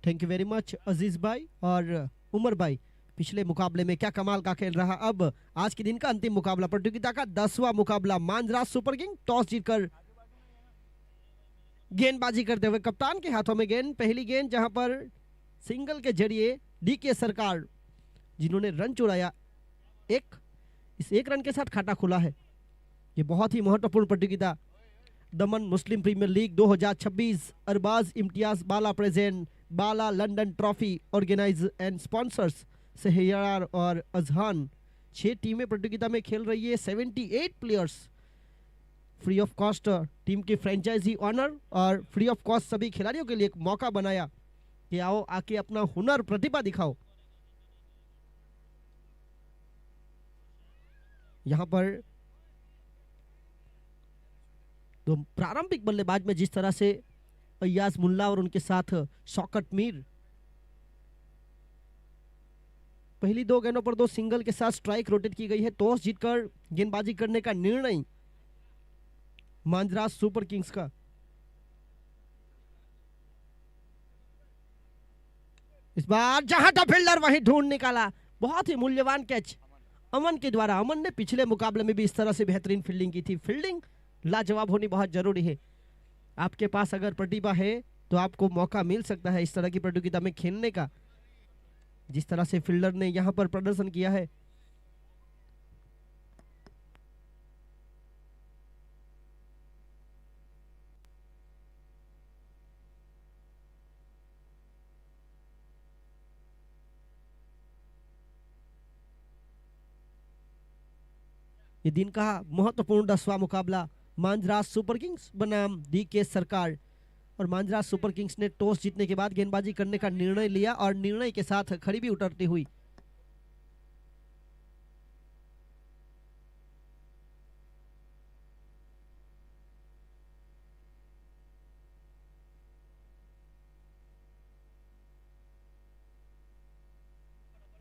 Thank you very much अजीज भाई और उमर भाई। पिछले मुकाबले में क्या कमाल का खेल रहा। अब आज के दिन का अंतिम मुकाबला, प्रतियोगिता का 10वां मुकाबला। मांजरास सुपर किंग टॉस जीतकर गेंदबाजी करते हुए कप्तान के हाथों में गेंद। पहली गेंद जहां पर सिंगल के जरिए डीके सरकार जिन्होंने रन चुराया, इस एक रन के साथ खाता खुला है। ये बहुत ही महत्वपूर्ण प्रतियोगिता Daman Muslim premier league 2026 Arbaaz Imtiaz Bala present Bala London trophy organise and sponsors Sahyar और अजहान। 6 टीमें प्रतियोगिता में खेल रही है। 78 players free of cost team की फ्रेंचाइजी ऑनर और फ्री ऑफ कॉस्ट सभी खिलाड़ियों के लिए एक मौका बनाया कि आओ आके अपना हुनर प्रतिभा दिखाओ। यहां पर तो प्रारंभिक बल्लेबाज में जिस तरह से अय्याज मुल्ला और उनके साथ शौकत मीर पहली 2 गेंदों पर 2 सिंगल के साथ स्ट्राइक रोटेट की गई है। टॉस जीतकर गेंदबाजी करने का निर्णय मांजरास सुपर किंग्स का। इस बार जहां था फील्डर वहीं ढूंढ निकाला। बहुत ही मूल्यवान कैच अमन के द्वारा। अमन ने पिछले मुकाबले में भी इस तरह से बेहतरीन फील्डिंग की थी। फील्डिंग लाजवाब होनी बहुत जरूरी है। आपके पास अगर प्रतिभा है तो आपको मौका मिल सकता है इस तरह की प्रतियोगिता में खेलने का, जिस तरह से फील्डर ने यहां पर प्रदर्शन किया है। ये दिन का महत्वपूर्ण 10वां मुकाबला मांजरास सुपर किंग्स बनाम डीके सरकार। और मांजरास सुपर किंग्स ने टॉस जीतने के बाद गेंदबाजी करने का निर्णय लिया और निर्णय के साथ खड़ी भी उतरती हुई।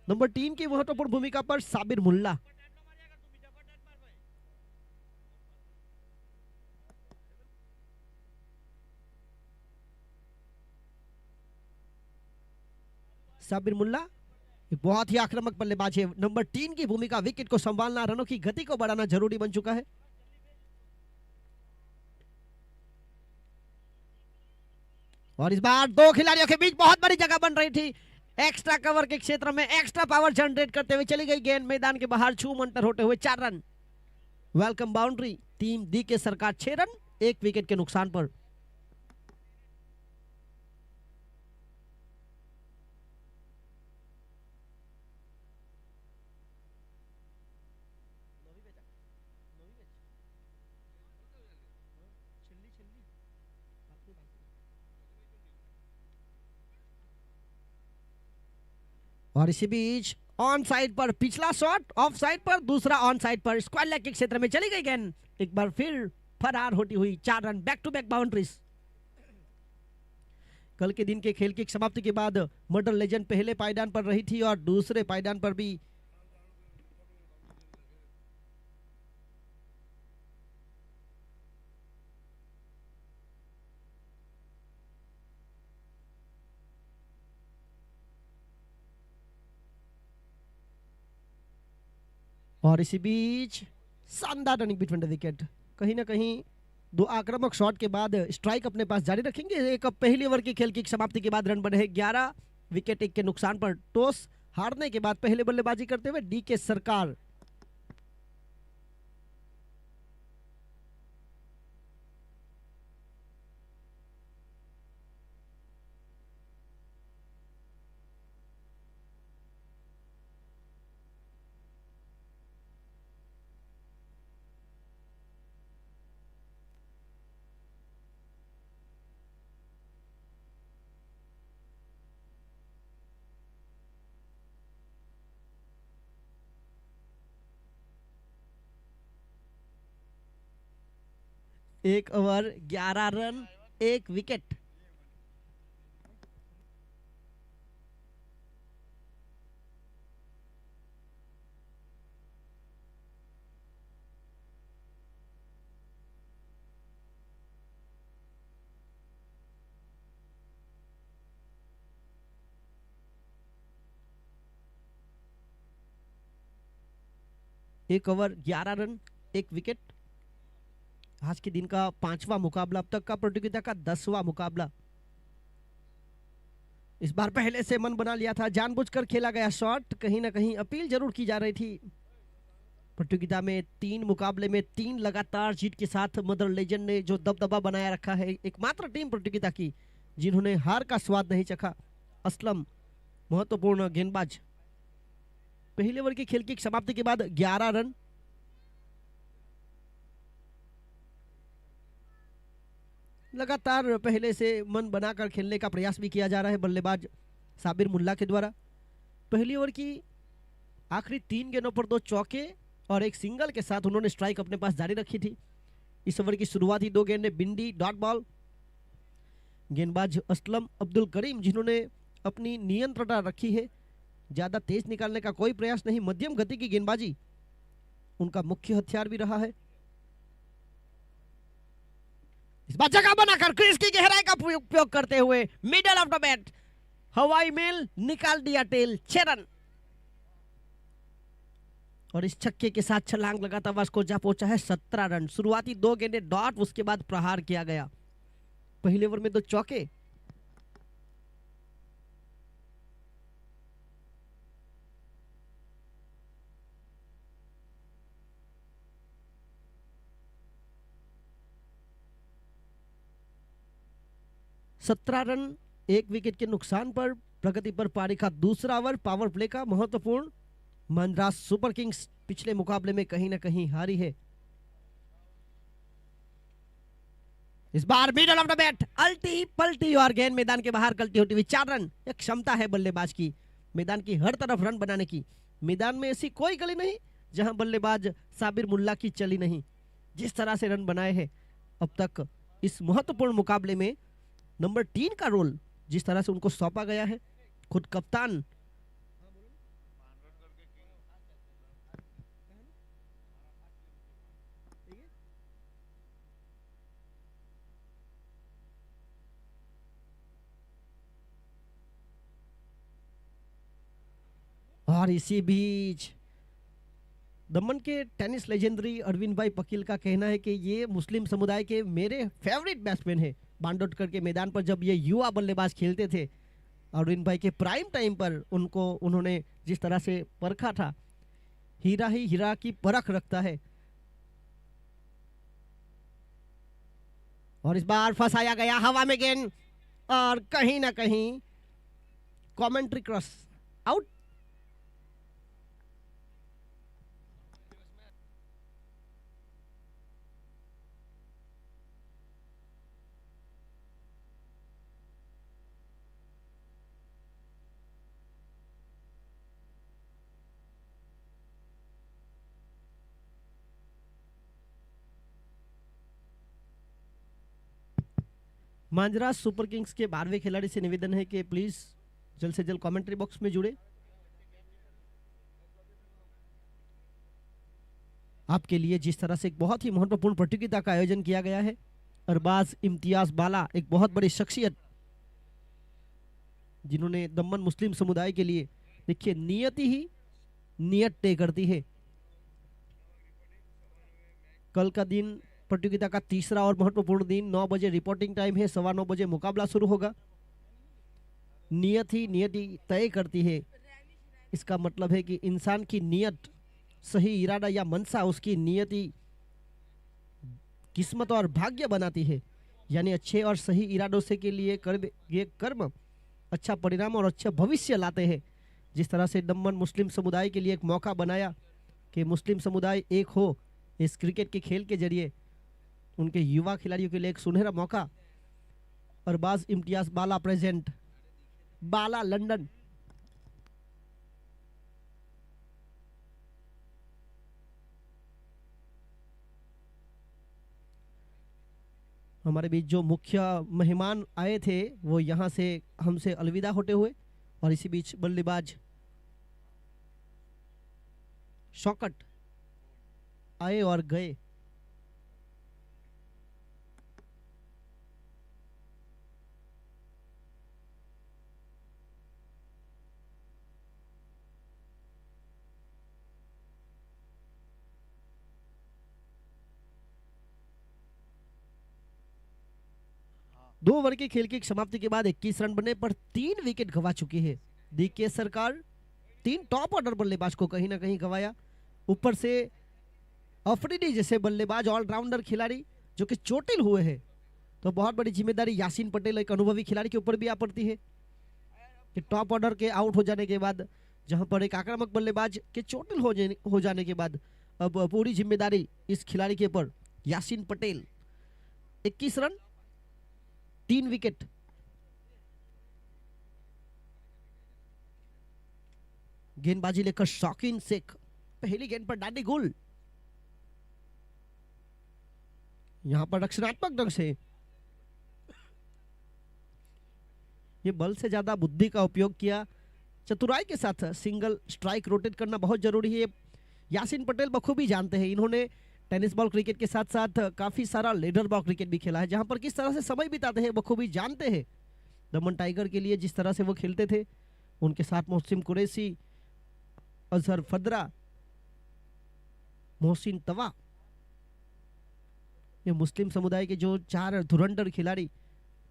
नंबर 3 की महत्वपूर्ण भूमिका पर साबिर मुल्ला। साबिर मुल्ला एक बहुत ही आक्रामक बल्लेबाज है। नंबर 3 की भूमिका विकेट को संभालना, रनों की गति को बढ़ाना जरूरी बन चुका है। और इस बार 2 खिलाड़ियों के बीच बहुत बड़ी जगह बन रही थी। एक्स्ट्रा कवर के क्षेत्र में एक्स्ट्रा पावर जनरेट करते हुए चली गई गेंद मैदान के बाहर छू मंतर होते हुए 4 run. Welcome boundary team D के सरकार 6 रन 1 विकेट के नुकसान पर। और इसी बीच ऑन साइड पर पिछला शॉट, ऑफ साइड पर दूसरा ऑन साइड पर, स्क्वायर लेग के क्षेत्र में चली गई गेंद एक बार फिर फरार होती हुई। 4 run back to back boundaries. कल के दिन के खेल की समाप्ति के बाद मर्डर लेजेंड पहले पायदान पर रही थी और दूसरे पायदान पर भी और इसी बीच शानदार रनिंग बिटवीन द विकेट। कहीं ना कहीं 2 आक्रामक शॉट के बाद स्ट्राइक अपने पास जारी रखेंगे। एक पहली ओवर की खेल की समाप्ति के बाद रन बने हैं 11 विकेट 1 के नुकसान पर। टॉस हारने के बाद पहले बल्लेबाजी करते हुए डी के सरकार। एक over 11 run 1 wicket. 1 over 11 run 1 wicket. आज के दिन का 5वां मुकाबला, अब तक का प्रतियोगिता का 10वां मुकाबला। इस बार पहले से मन बना लिया था, जानबूझकर खेला गया शॉट, कहीं ना कहीं अपील जरूर की जा रही थी। प्रतियोगिता में 3 मुकाबले में 3 लगातार जीत के साथ मदर लेजेंड ने जो दबदबा बनाया रखा है, एकमात्र टीम प्रतियोगिता की जिन्होंने हार का स्वाद नहीं चखा। असलम महत्वपूर्ण गेंदबाज। पहले ओवर के खेल की समाप्ति के बाद 11 रन। लगातार पहले से मन बनाकर खेलने का प्रयास भी किया जा रहा है बल्लेबाज साबिर मुल्ला के द्वारा। पहली ओवर की आखिरी 3 गेंदों पर 2 चौके और 1 सिंगल के साथ उन्होंने स्ट्राइक अपने पास जारी रखी थी। इस ओवर की शुरुआती 2 गेंदें बिंडी डॉट बॉल। गेंदबाज असलम अब्दुल करीम जिन्होंने अपनी नियंत्रणता रखी है, ज्यादा तेज निकालने का कोई प्रयास नहीं, मध्यम गति की गेंदबाजी उनका मुख्य हथियार भी रहा है। इस बार जगह बनाकर क्रीज की गहराई का उपयोग करते हुए मिडल ऑफ द बैट हवाई मेल निकाल दिया टेल, 6 रन। और इस छक्के के साथ छलांग लगाता हुआ स्कोर जा पहुंचा है 17 रन। शुरुआती 2 गेंदें डॉट, उसके बाद प्रहार किया गया। पहले ओवर में 2 चौके। सत्रह रन 1 विकेट के नुकसान पर प्रगति पर पारी का दूसरा ओवर पावर प्ले का महत्वपूर्ण। मद्रास सुपर किंग्स पिछले मुकाबले में कहीं ना कहीं हारी है। इस बार मिडल ऑफ द बैट अल्टी पल्टी और गेंद मैदान के बाहर गलती होती हुई 4 रन। एक क्षमता है बल्लेबाज की मैदान की हर तरफ रन बनाने की। मैदान में ऐसी कोई गली नहीं जहां बल्लेबाज साबिर मुल्ला की चली नहीं। जिस तरह से रन बनाए हैं अब तक इस महत्वपूर्ण मुकाबले में, नंबर 3 का रोल जिस तरह से उनको सौंपा गया है, खुद कप्तान और इसी बीच दमन के टेनिस लेजेंडरी अरविंद भाई पकील का कहना है कि ये मुस्लिम समुदाय के मेरे फेवरेट बैट्समैन है। बांडोडकर के मैदान पर जब ये युवा बल्लेबाज खेलते थे, अरविंद भाई के प्राइम टाइम पर उनको उन्होंने जिस तरह से परखा था, हीरा ही हीरा की परख रखता है। और इस बार फंसाया गया हवा में गेंद और कहीं ना कहीं कमेंट्री क्रॉस आउट। मांजरा सुपर किंग्स के 12वें खिलाड़ी से निवेदन है कि प्लीज जल्द से जल्द कमेंट्री बॉक्स में जुड़े। आपके लिए जिस तरह से एक बहुत ही महत्वपूर्ण प्रतियोगिता का आयोजन किया गया है, अरबाज इम्तियाज बाला एक बहुत बड़ी शख्सियत जिन्होंने दमन मुस्लिम समुदाय के लिए, देखिए नियति ही नियत तय करती है। कल का दिन प्रतियोगिता का तीसरा और महत्वपूर्ण दिन, 9 बजे रिपोर्टिंग टाइम है, 9:15 बजे मुकाबला शुरू होगा। नियत ही नियति तय करती है, इसका मतलब है कि इंसान की नियत, सही इरादा या मनसा उसकी नियति किस्मत और भाग्य बनाती है। यानी अच्छे और सही इरादों से के लिए ये कर्म अच्छा परिणाम और अच्छा भविष्य लाते हैं। जिस तरह से दमन मुस्लिम समुदाय के लिए एक मौका बनाया कि मुस्लिम समुदाय एक हो, इस क्रिकेट के खेल के जरिए उनके युवा खिलाड़ियों के लिए एक सुनहरा मौका। Arbaaz Imtiaz Bala present, Bala London. हमारे बीच जो मुख्य मेहमान आए थे वो यहाँ से हमसे अलविदा होते हुए, और इसी बीच बल्लेबाज शौकत आए और गए। 2 ओवर के खेल की समाप्ति के बाद 21 रन बने पर 3 विकेट गंवा चुकी है डीके सरकार। 3 टॉप ऑर्डर बल्लेबाज को कहीं ना कहीं गंवाया, ऊपर से अफरीदी जैसे बल्लेबाज ऑलराउंडर खिलाड़ी जो कि चोटिल हुए हैं, तो बहुत बड़ी जिम्मेदारी यासीन पटेल एक अनुभवी खिलाड़ी के ऊपर भी आ पड़ती है कि टॉप ऑर्डर के आउट हो जाने के बाद, जहां पर एक आक्रामक बल्लेबाज के चोटिल हो जाने के बाद अब पूरी जिम्मेदारी इस खिलाड़ी के ऊपर। Yasin Patel 21 run 3 wicket. गेंदबाजी लेकर शौकीन शेख, पहली गेंद पर डांडी गुल, यहां पर रक्षणात्मक ढंग से ये बल से ज्यादा बुद्धि का उपयोग किया, चतुराई के साथ सिंगल स्ट्राइक रोटेट करना बहुत जरूरी है। यासीन पटेल बखूबी जानते हैं, इन्होंने टेनिस बॉल क्रिकेट के साथ साथ काफी सारा लेडर बॉल क्रिकेट भी खेला है, जहां पर किस तरह से समय बिताते हैं बखूबी जानते हैं। दमन टाइगर के लिए जिस तरह से वो खेलते थे, उनके साथ मोहसिन कुरैशी, अजहर फदरा, मोहसिन तवा, ये मुस्लिम समुदाय के जो 4 धुरंधर खिलाड़ी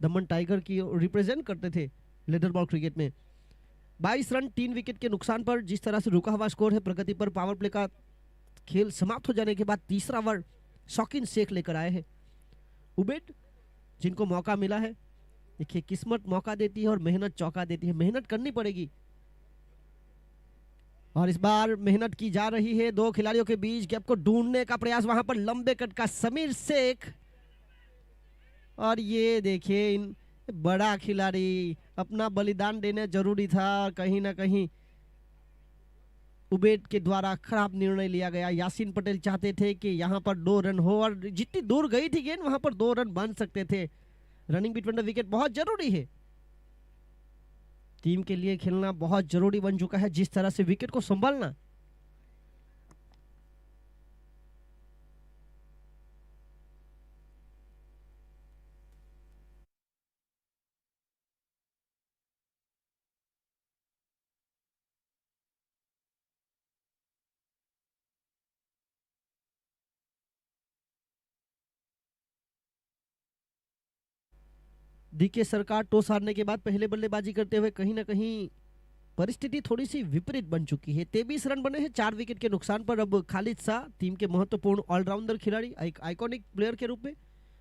दमन टाइगर की रिप्रेजेंट करते थे लेदर बॉल क्रिकेट में। 22 रन 3 विकेट के नुकसान पर जिस तरह से रुका हुआ स्कोर है प्रगति पर, पावर प्ले का खेल समाप्त हो जाने के बाद तीसरा ओवर शौकीन शेख लेकर आए हैं। उबेड जिनको मौका मिला है, देखिए किस्मत मौका देती है और मेहनत चौका देती है, मेहनत करनी पड़ेगी और इस बार मेहनत की जा रही है। 2 खिलाड़ियों के बीच गैप को ढूंढने का प्रयास, वहां पर लंबे कट का समीर शेख, और ये देखिए इन बड़ा खिलाड़ी अपना बलिदान देना जरूरी था, कहीं ना कहीं उबेड के द्वारा खराब निर्णय लिया गया। यासीन पटेल चाहते थे कि यहां पर 2 रन हो और जितनी दूर गई थी गेंद वहां पर 2 रन बन सकते थे। रनिंग बिटवीन द विकेट बहुत जरूरी है, टीम के लिए खेलना बहुत जरूरी बन चुका है, जिस तरह से विकेट को संभालना। डीके सरकार टॉस हारने के बाद पहले बल्लेबाजी करते हुए कहीं ना कहीं परिस्थिति थोड़ी सी विपरीत बन चुकी है। 23 रन बने हैं 4 विकेट के नुकसान पर। अब खालिद शाह टीम के महत्वपूर्ण ऑलराउंडर खिलाड़ी, एक आइकॉनिक प्लेयर के रूप में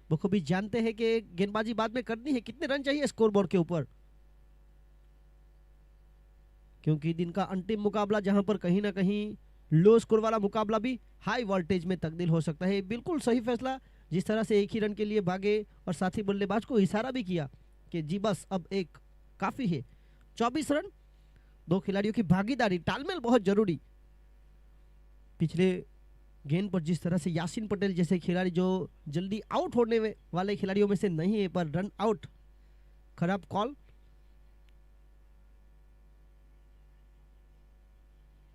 बखूबी जानते हैं कि गेंदबाजी बाद में करनी है, कितने रन चाहिए स्कोर बोर्ड के ऊपर, क्योंकि दिन का अंतिम मुकाबला जहां पर कहीं ना कहीं लो स्कोर वाला मुकाबला भी हाई वोल्टेज में तब्दील हो सकता है। बिल्कुल सही फैसला, जिस तरह से एक ही रन के लिए भागे और साथी बल्लेबाज को इशारा भी किया कि जी बस अब एक काफी है। 24 रन, 2 खिलाड़ियों की भागीदारी, तालमेल बहुत जरूरी। पिछले गेंद पर जिस तरह से यासीन पटेल जैसे खिलाड़ी जो जल्दी आउट होने वाले खिलाड़ियों में से नहीं है, पर रन आउट, खराब कॉल।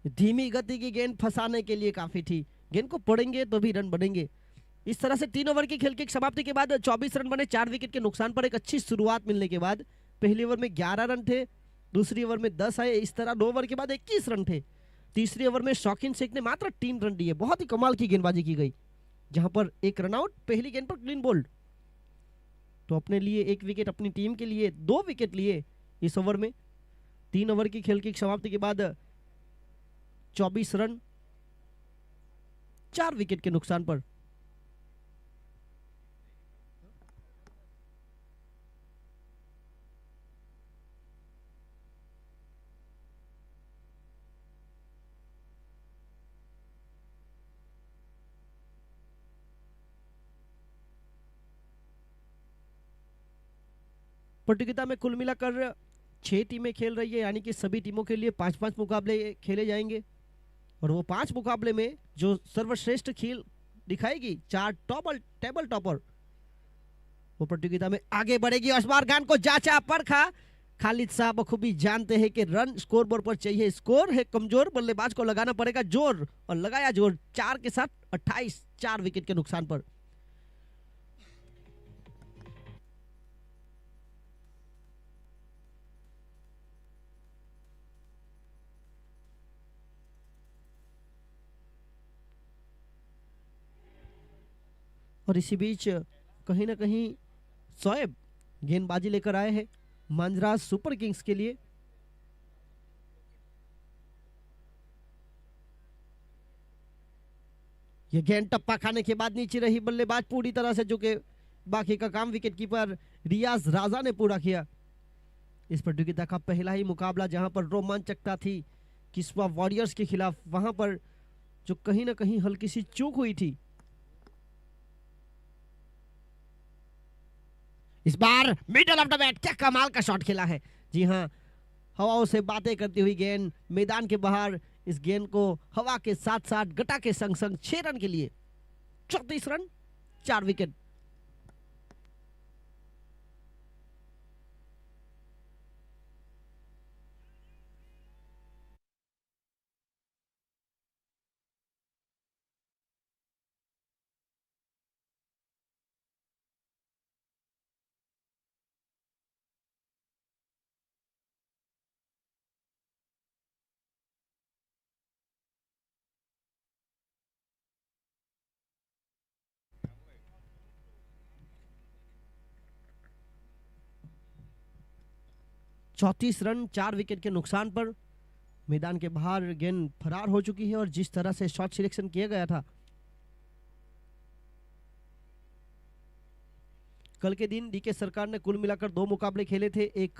धीमी गति की गेंद फंसाने के लिए काफी थी, गेंद को पड़ेंगे तो भी रन बनेंगे। इस तरह से 3 ओवर की खेल की समाप्ति के बाद 24 रन बने 4 विकेट के नुकसान पर। एक अच्छी शुरुआत मिलने के बाद पहले ओवर में 11 रन थे, दूसरी ओवर में 10 आए, इस तरह 2 ओवर के बाद 21 रन थे। तीसरी ओवर में शौकीन शेख ने मात्र 3 रन दिए, बहुत ही कमाल की गेंदबाजी की गई, जहां पर 1 रन आउट, पहली गेंद पर क्लीन बोल्ड। तो अपने लिए 1 विकेट, अपनी टीम के लिए 2 विकेट लिए इस ओवर में। 3 ओवर की खेल की समाप्ति के बाद 24 रन 4 विकेट के नुकसान पर। प्रतियोगिता में कुल मिलाकर 6 टीमें खेल रही है, यानी कि सभी टीमों के लिए 5-5 मुकाबले खेले जाएंगे और वो 5 मुकाबले में जो सर्वश्रेष्ठ खेल दिखाएगी 4 टेबल टॉपर, वो प्रतियोगिता में आगे बढ़ेगी। और इस बार गान को जांचा परखा, खालिद साहब बखूबी जानते हैं कि रन स्कोर बोर्ड पर चाहिए, स्कोर है कमजोर, बल्लेबाज को लगाना पड़ेगा जोर, और लगाया जोर 4 के साथ 28, 4 विकेट के नुकसान पर। और इसी बीच कहीं ना कहीं शोएब गेंदबाजी लेकर आए हैं मांजरा सुपर किंग्स के लिए। ये गेंद टप्पा खाने के बाद नीचे रही, बल्लेबाज पूरी तरह से झुके, बाकी का काम विकेटकीपर रियाज राजा ने पूरा किया। इस प्रतियोगिता का पहला ही मुकाबला जहां पर रोमांचकता थी किस्वा वॉरियर्स के खिलाफ, वहां पर जो कहीं ना कहीं हल्की सी चूक हुई थी। इस बार मिडल ऑफ द बैट, क्या कमाल का शॉट खेला है। जी हाँ, हवाओं से बातें करती हुई गेंद मैदान के बाहर, इस गेंद को हवा के साथ साथ गटा के संग संग 6 रन के लिए, 34 रन 4 विकेट। चौंतीस रन 4 विकेट के नुकसान पर मैदान के बाहर गेंद फरार हो चुकी है। और जिस तरह से शॉट सिलेक्शन किया गया था, कल के दिन डीके सरकार ने कुल मिलाकर 2 मुकाबले खेले थे, एक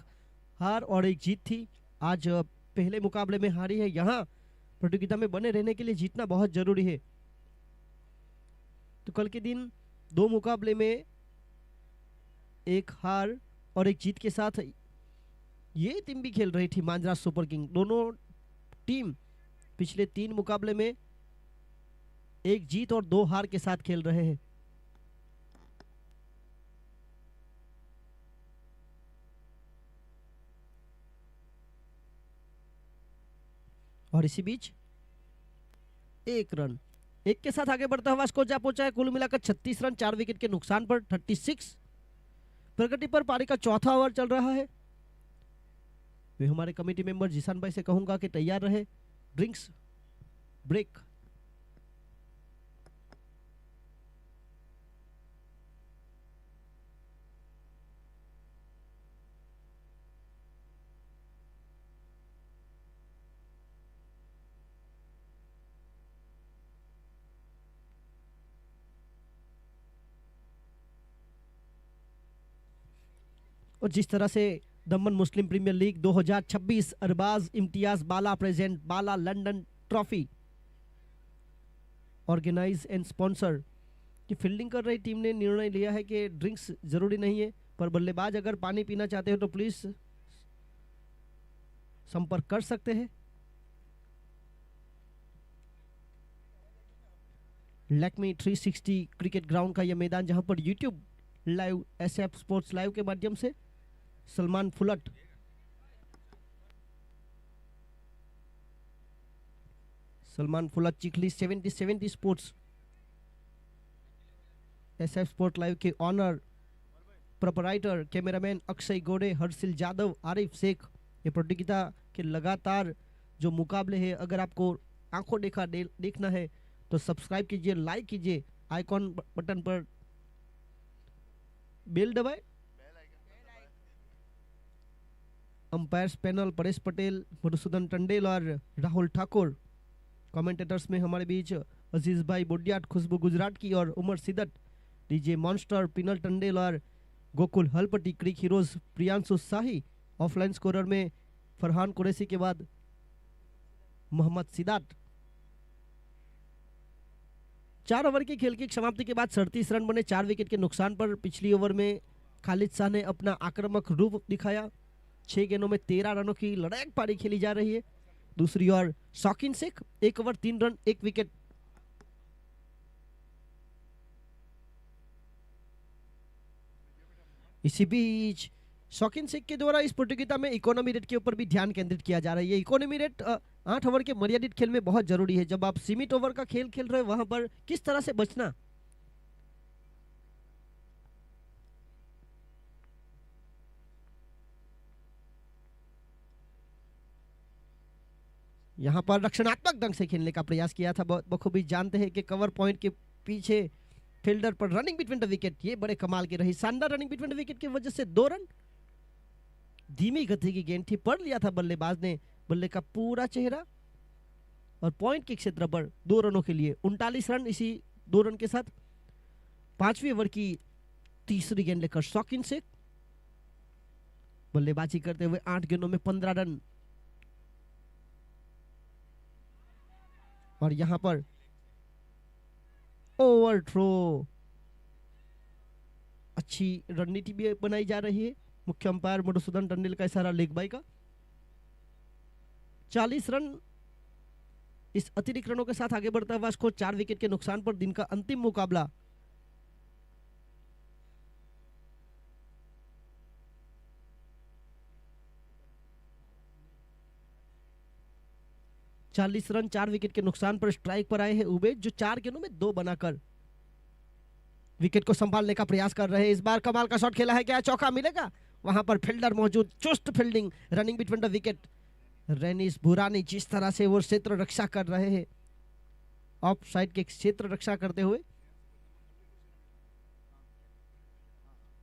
हार और एक जीत थी। आज पहले मुकाबले में हारी है। यहाँ प्रतियोगिता में बने रहने के लिए जीतना बहुत जरूरी है। तो कल के दिन 2 मुकाबले में एक हार और एक जीत के साथ ये टीम भी खेल रही थी मांजरा सुपर किंग। दोनों टीम पिछले 3 मुकाबले में एक जीत और 2 हार के साथ खेल रहे हैं। और इसी बीच 1 रन, 1 के साथ आगे बढ़ता हुआ स्कोर जा पहुंचा है कुल मिलाकर 36 रन 4 विकेट के नुकसान पर 36। प्रगति पर पारी का चौथा ओवर चल रहा है। वे हमारे कमेटी मेंबर जिसान भाई से कहूंगा कि तैयार रहे। Drinks break. और जिस तरह से Daman Muslim premier league 2026 Arbaaz Imtiaz Bala present Bala London trophy organise and sponsor की फील्डिंग कर रही टीम ने निर्णय लिया है कि ड्रिंक्स जरूरी नहीं है, पर बल्लेबाज अगर पानी पीना चाहते हो तो प्लीज संपर्क कर सकते हैं। लैक्मी 360 क्रिकेट ग्राउंड का यह मैदान, जहां पर YouTube live SF sports live के माध्यम से सलमान फुलट Chikhli 70 sports SF sport live के owner proprietor cameraman Akshay Gode, Harshil Jadav, Arif Sheikh. ये प्रतियोगिता के लगातार जो मुकाबले हैं, अगर आपको आंखों देखना है तो सब्सक्राइब कीजिए, लाइक कीजिए, आइकॉन बटन पर बेल दबाए। अंपायर्स पैनल परेश पटेल, मधुसूदन टंडेल और राहुल ठाकुर। कमेंटेटर्स में हमारे बीच अजीज भाई बुडियाट, खुशबू गुजरात की और उमर सिदत, डीजे मॉन्स्टर, पिनल टंडेल और Gokul Halpati, Cric Heroes Priyanshu Shahi. Offline scorer में फरहान कुरैशी के बाद मोहम्मद सिदात। 4 ओवर की खेल की समाप्ति के बाद 37 रन बने 4 विकेट के नुकसान पर। पिछली ओवर में खालिद शाह ने अपना आक्रामक रूप दिखाया। 6 गेंदों में 13 रनों की लड़ायक पारी खेली जा रही है। दूसरी ओर शौकीन शेख 1 ओवर 3 रन 1 विकेट। इसी बीच शौकीन शेख के द्वारा इस प्रतियोगिता में इकोनॉमी रेट के ऊपर भी ध्यान केंद्रित किया जा रहा है। ये इकोनॉमी रेट 8 ओवर के मर्यादित खेल में बहुत जरूरी है। जब आप सीमित ओवर का खेल खेल रहे हो, वहां पर किस तरह से बचना। यहां पर रक्षणात्मक ढंग से खेलने का प्रयास किया था। बखूबी जानते हैं कि कवर पॉइंट के पीछे फील्डर पर रनिंग बिटवीन द विकेट, ये बड़े कमाल की रही, शानदार रनिंग बिटवीन द विकेट की वजह से 2 रन। धीमी गति की गेंद थी, पढ़ लिया था बल्लेबाज ने बल्ले का पूरा चेहरा और पॉइंट के क्षेत्र पर 2 रनों के लिए 39 रन। इसी 2 रन के साथ 5वें ओवर की तीसरी गेंद लेकर शौकीन शेख बल्लेबाजी करते हुए 8 गेंदों में 15 रन। और यहां पर ओवर थ्रो, अच्छी रणनीति भी बनाई जा रही है। मुख्य अंपायर मधुसूदन टंडेल का इशारा लेग बाई का। 40 रन इस अतिरिक्त रनों के साथ आगे बढ़ता हुआ स्कोर 4 विकेट के नुकसान पर दिन का अंतिम मुकाबला। चालीस रन 4 विकेट के नुकसान पर स्ट्राइक पर आए हैं उबेद, जो 4 गेंदों में 2 बनाकर विकेट को संभालने का प्रयास कर रहे हैं। इस बार कमाल का शॉट खेला है, क्या चौका मिलेगा? वहां पर फील्डर मौजूद, चुस्त fielding, running between the wicket. रेनिस बुरानी जिस तरह से वो क्षेत्र रक्षा कर रहे हैं, ऑफ साइड के क्षेत्र रक्षा करते हुए।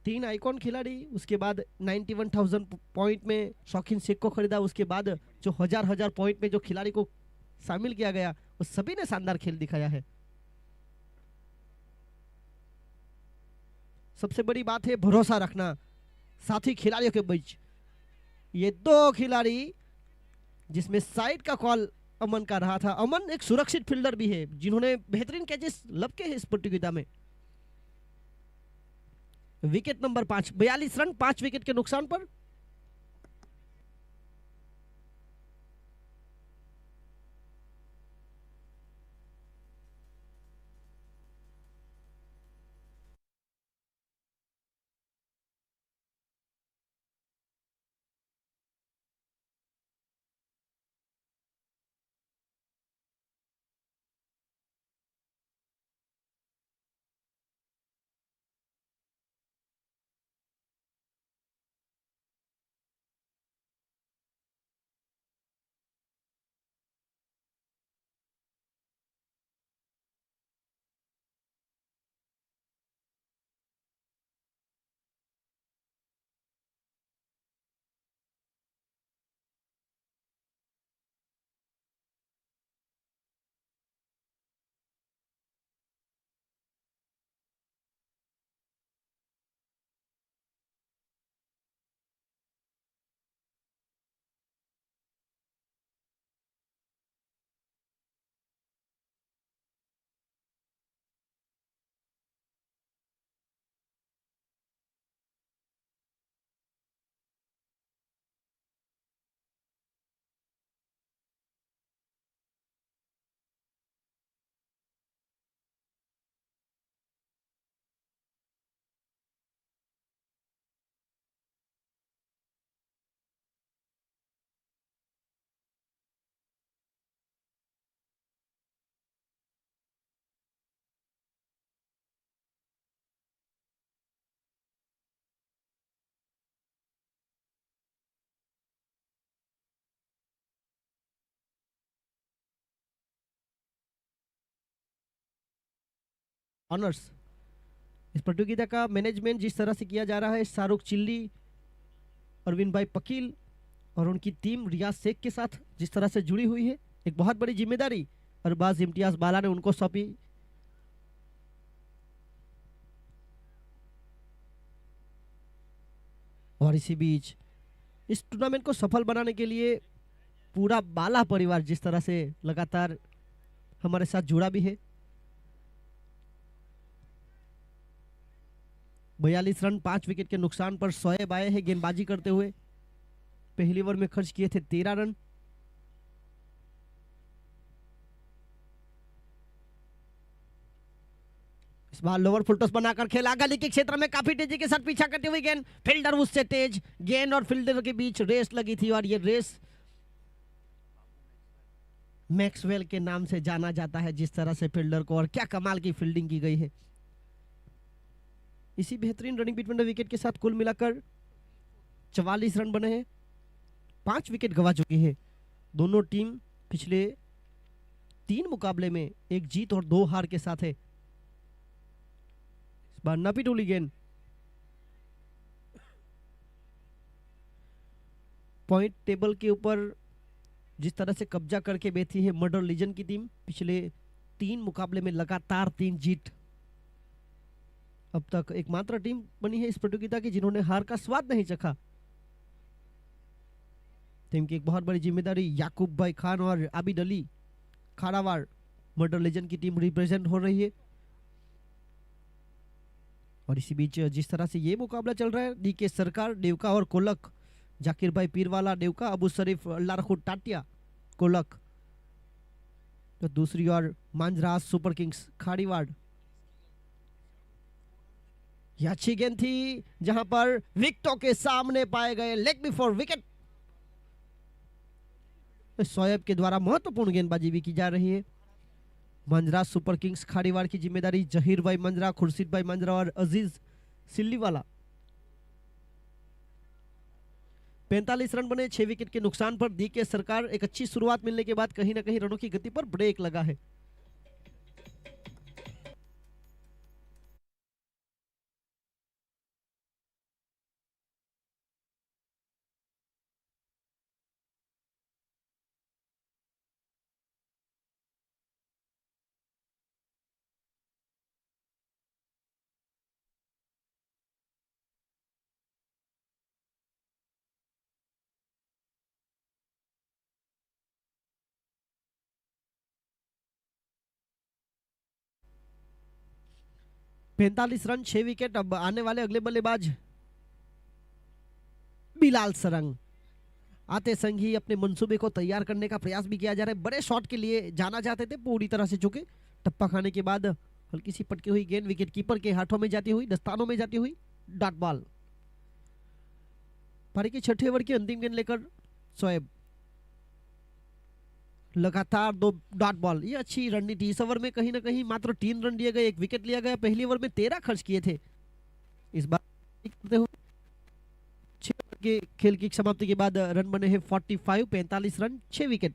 3 आइकॉन खिलाड़ी, उसके बाद 91,000 पॉइंट में शौकीन शेख को खरीदा, उसके बाद जो हजार पॉइंट में जो खिलाड़ी को शामिल किया गया, वो सभी ने शानदार खेल दिखाया है। सबसे बड़ी बात है भरोसा रखना साथी खिलाड़ियों के बीच। ये 2 खिलाड़ी, जिसमें साइड का कॉल अमन का रहा था। अमन एक सुरक्षित फील्डर भी है, जिन्होंने बेहतरीन कैचेस लपके हैं इस प्रतियोगिता में। विकेट नंबर 5, 42 रन 5 विकेट के नुकसान पर। ऑनर्स, इस प्रतियोगिता का मैनेजमेंट जिस तरह से किया जा रहा है, शाहरुख चिल्ली, अरविंद भाई पकील और उनकी टीम रियाज शेख के साथ जिस तरह से जुड़ी हुई है, एक बहुत बड़ी जिम्मेदारी अरबाज इम्तियाज बाला ने उनको सौंपी। और इसी बीच इस टूर्नामेंट को सफल बनाने के लिए पूरा बाला परिवार जिस तरह से लगातार हमारे साथ जुड़ा भी है। 42 रन 5 विकेट के नुकसान पर शोएब आए हैं गेंदबाजी करते हुए। पहली ओवर में खर्च किए थे 13 रन। इस बार लोअर फुल टॉस बनाकर खेला, गली के क्षेत्र में काफी तेजी के साथ पीछा करते हुए गेंद, फील्डर उससे तेज, गेंद और फील्डर के बीच रेस लगी थी और ये रेस मैक्सवेल के नाम से जाना जाता है जिस तरह से फील्डर को, और क्या कमाल की फील्डिंग की गई है। इसी बेहतरीन रनिंग बिटवीन द विकेट के साथ कुल मिलाकर 44 रन बने हैं। 5 विकेट गंवा चुकी है दोनों टीम। पिछले 3 मुकाबले में 1 जीत और 2 हार के साथ है। इस बार नापी टोली गेंद, पॉइंट टेबल के ऊपर जिस तरह से कब्जा करके बैठी है मर्डर लीजन की टीम, पिछले 3 मुकाबले में लगातार 3 जीत। अब तक एकमात्र टीम बनी है इस प्रतियोगिता की जिन्होंने हार का स्वाद नहीं चखा। टीम की एक बहुत बड़ी जिम्मेदारी याकूब भाई खान और आबिद अली खारावाड़ मर्डर लीजन की टीम रिप्रेजेंट हो रही है। और इसी बीच जिस तरह से ये मुकाबला चल रहा है, डीके सरकार देवका और कोलक, जाकिर भाई पीरवाला देवका, अबू शरीफ लारखुट टाटिया कोलक, तो दूसरी ओर मांजरास सुपर किंग्स खाड़ीवाड़। यह अच्छी गेंद थी जहां पर विकेटों के सामने पाए गए लेग बिफोर विकेट। शोएब के द्वारा महत्वपूर्ण गेंदबाजी भी की जा रही है। मंजरा सुपर किंग्स खाड़ीवाड़ की जिम्मेदारी जहीर भाई मंजरा, खुर्शीद भाई मंजरा और अजीज सिल्लीवाला। 45 रन बने 6 विकेट के नुकसान पर। डीके सरकार एक अच्छी शुरुआत मिलने के बाद कहीं ना कहीं रनों की गति पर ब्रेक लगा है। पैंतालीस रन 6 विकेट। अब आने वाले अगले बल्लेबाज बिलाल सरंग आते संग ही अपने मंसूबे को तैयार करने का प्रयास भी किया जा रहा है। बड़े शॉट के लिए जाना चाहते थे, पूरी तरह से चुके। टप्पा खाने के बाद हल्की सी पटकी हुई गेंद विकेट कीपर के हाथों में जाती हुई, दस्तानों में जाती हुई डॉट बॉल। पारी की 6ठे ओवर की अंतिम गेंद लेकर शोएब, लगातार 2 डॉट बॉल। ये अच्छी रणनीति। इस ओवर में कहीं ना कहीं मात्र 3 रन दिए गए, 1 विकेट लिया गया। पहली ओवर में 13 खर्च किए थे। इस बार करते हुए 6 ओवर के खेल की समाप्ति के बाद रन बने हैं 45, 45 रन 6 विकेट।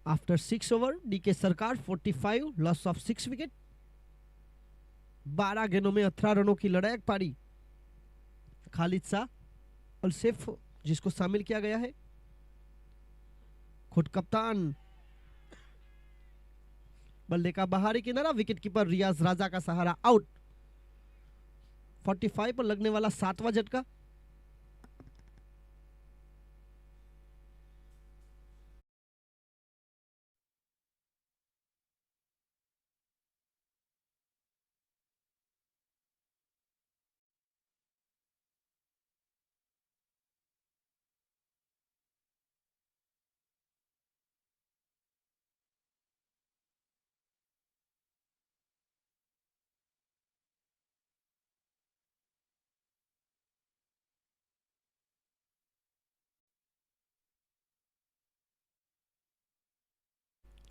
After 6 over DK Sarkar 45, loss of 6 wicket. 12 गेंदों में 18 रनों की लड़ाई पारी। खालिद शाह अलसेफ जिसको शामिल किया गया है, खुद कप्तान। बल्ले का बाहरी किनारा, विकेट कीपर रियाज राजा का सहारा, आउट। 45 पर लगने वाला 7वां झटका।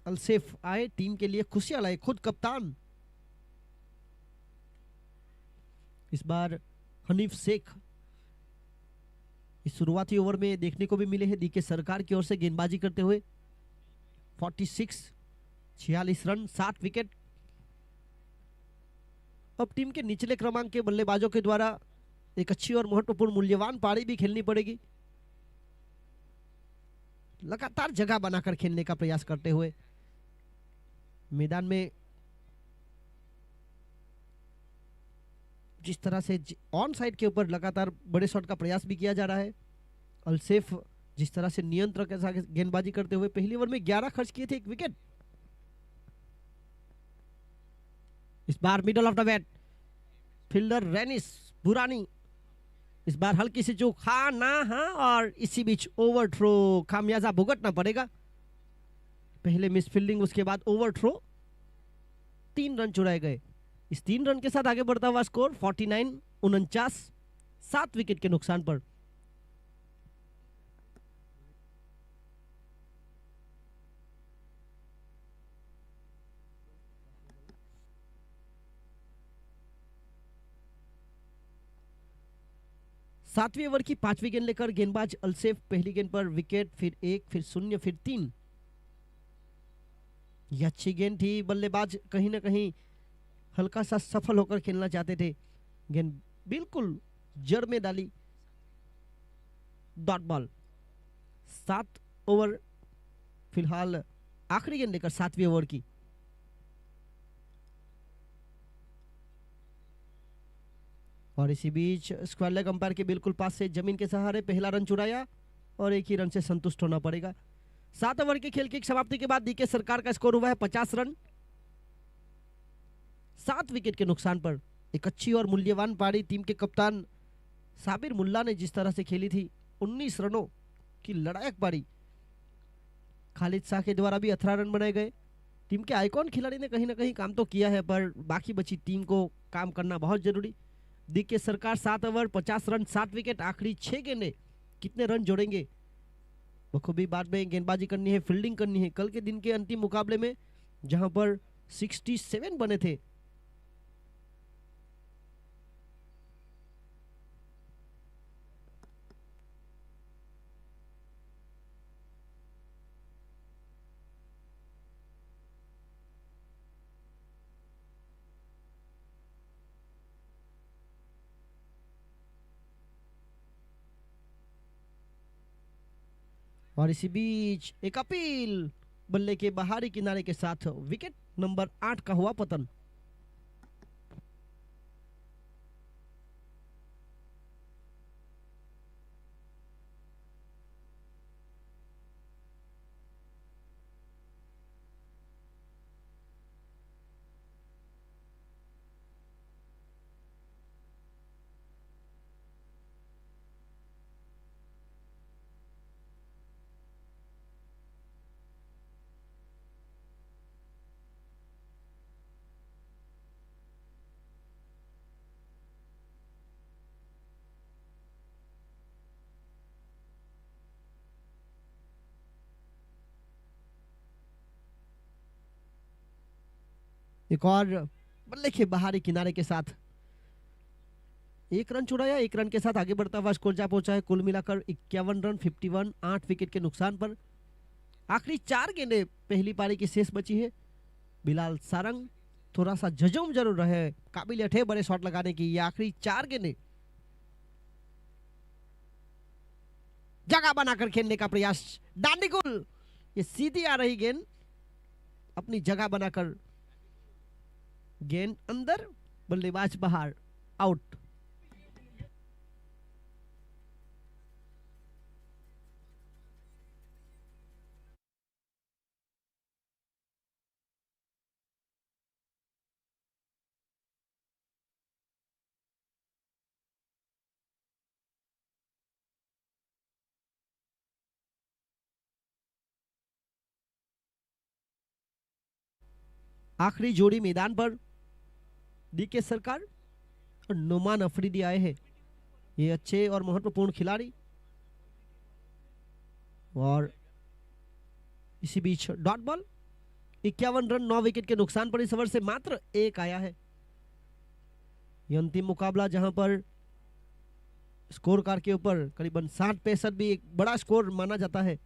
अलसेफ आए टीम के लिए खुशियां लाए, खुद कप्तान। इस बार हनीफ शेख इस शुरुआती ओवर में देखने को भी मिले हैं डीके सरकार की ओर से गेंदबाजी करते हुए। 46, 46 रन 7 विकेट। अब टीम के निचले क्रमांक के बल्लेबाजों के द्वारा एक अच्छी और महत्वपूर्ण मूल्यवान पारी भी खेलनी पड़ेगी। लगातार जगह बनाकर खेलने का प्रयास करते हुए मैदान में जिस तरह से ऑन साइड के ऊपर लगातार बड़े शॉट का प्रयास भी किया जा रहा है। अलसेफ जिस तरह से नियंत्रण के साथ गेंदबाजी करते हुए पहली ओवर में 11 खर्च किए थे, 1 विकेट। इस बार middle of the bat fielder रेनिस बुरानी, इस बार हल्की सी चूक, हाँ ना हाँ, और इसी बीच ओवर थ्रो खामियाजा भुगतना पड़ेगा। पहले मिस फील्डिंग, उसके बाद ओवर थ्रो। 3 रन चुराए गए। इस 3 रन के साथ आगे बढ़ता हुआ स्कोर 49, 49, 7 विकेट के नुकसान पर। सातवीं ओवर की 5वीं गेंद लेकर गेंदबाज अलसेफ पहली गेंद पर विकेट, फिर 1, फिर 0, फिर 3। यह अच्छी गेंद थी, बल्लेबाज कहीं ना कहीं हल्का सा सफल होकर खेलना चाहते थे, गेंद बिल्कुल जड़ में डाली, डॉट बॉल। 7 ओवर फिलहाल आखिरी गेंद लेकर 7वीं ओवर की। और इसी बीच स्क्वायर लेग अंपायर के बिल्कुल पास से जमीन के सहारे पहला रन चुराया और एक ही रन से संतुष्ट होना पड़ेगा। 7 ओवर के खेल की समाप्ति के बाद डीके सरकार का स्कोर हुआ है 50 रन, 7 विकेट के नुकसान पर। एक अच्छी और मूल्यवान पारी टीम के कप्तान साबिर मुल्ला ने जिस तरह से खेली थी, 19 रनों की लड़ायक पारी। खालिद शाह के द्वारा भी 18 रन बनाए गए। टीम के आइकॉन खिलाड़ी ने कहीं ना कहीं काम तो किया है, पर बाकी बची टीम को काम करना बहुत जरूरी। डीके सरकार 7 ओवर 50 रन 7 विकेट, आखिरी 6 गेंदें कितने रन जोड़ेंगे बखूबी बाद में गेंदबाजी करनी है, फील्डिंग करनी है। कल के दिन के अंतिम मुकाबले में जहां पर 67 बने थे, और इसी बीच एक अपील, बल्ले के बाहरी किनारे के साथ विकेट नंबर 8 का हुआ पतन। एक और बल्ले के बाहरी किनारे के साथ 1 रन छुड़ाया, 1 रन के साथ आगे बढ़ता हुआ स्कोर जा पहुंचा है कुल मिलाकर 51 रन 51, 8 विकेट के नुकसान पर। आखिरी 4 गेंदें पहली पारी की शेष बची है। बिलाल सारंग थोड़ा सा झझूम जरूर रहे, काबिलियत है बड़े शॉट लगाने की। ये आखिरी 4 गेंदें जगह बनाकर खेलने का प्रयास, डांडीगुल, ये सीधी आ रही गेंद अपनी जगह बनाकर, गेंद अंदर, बल्लेबाज बाहर, आउट। आखिरी जोड़ी मैदान पर डीके सरकार और नुमान अफरीदी आए हैं। ये अच्छे और महत्वपूर्ण खिलाड़ी, और इसी बीच डॉट बॉल, 51 रन 9 विकेट के नुकसान पर इस ओवर से मात्र 1 आया है। यह अंतिम मुकाबला जहां पर स्कोर कार्ड के ऊपर करीबन 60-65 भी एक बड़ा स्कोर माना जाता है।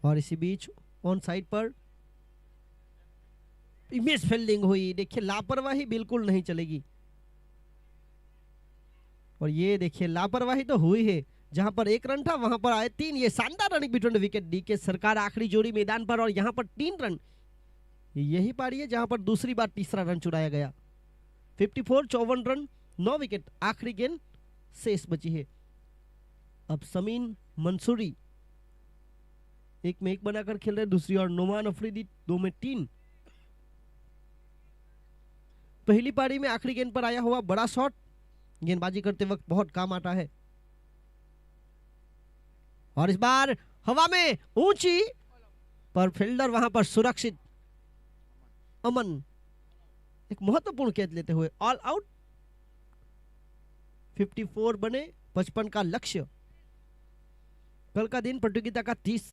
और इसी बीच ऑन साइड पर मिस फील्डिंग हुई। देखिए लापरवाही बिल्कुल नहीं चलेगी, और ये देखिए लापरवाही तो हुई है। जहां पर 1 रन था वहां पर आए 3। ये शानदार रनिंग बिटवीन विकेट, डीके सरकार आखिरी जोड़ी मैदान पर, और यहां पर 3 रन। यही पारी है जहां पर दूसरी बार तीसरा रन चुराया गया। 54 54 रन 9 विकेट, आखिरी गेंद शेष बची है। अब समीन मंसूरी 1 में 1 बनाकर खेल रहे, दूसरी और नुमान अफरीदी 2 में 3। पहली पारी में आखिरी गेंद पर आया हुआ बड़ा शॉट गेंदबाजी करते वक्त बहुत काम आता है, और इस बार हवा में ऊंची, पर फील्डर वहां पर सुरक्षित। अमन एक महत्वपूर्ण कैच लेते हुए ऑल आउट। 54 बने 55 का लक्ष्य। कल का दिन प्रतियोगिता का 30।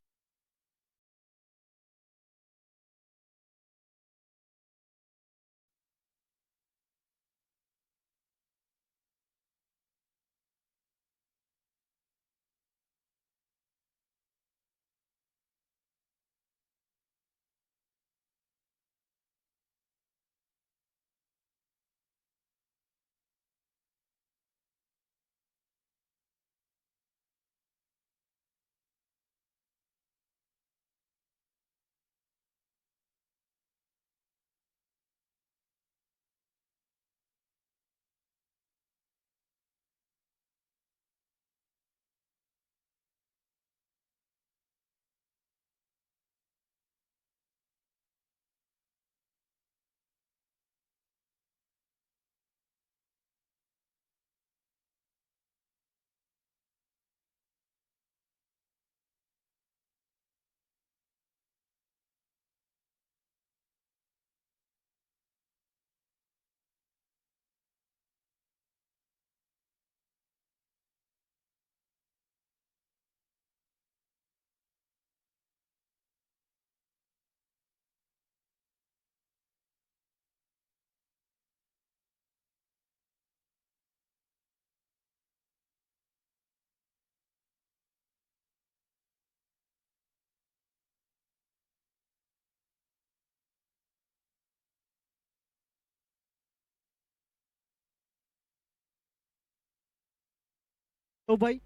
तो भाई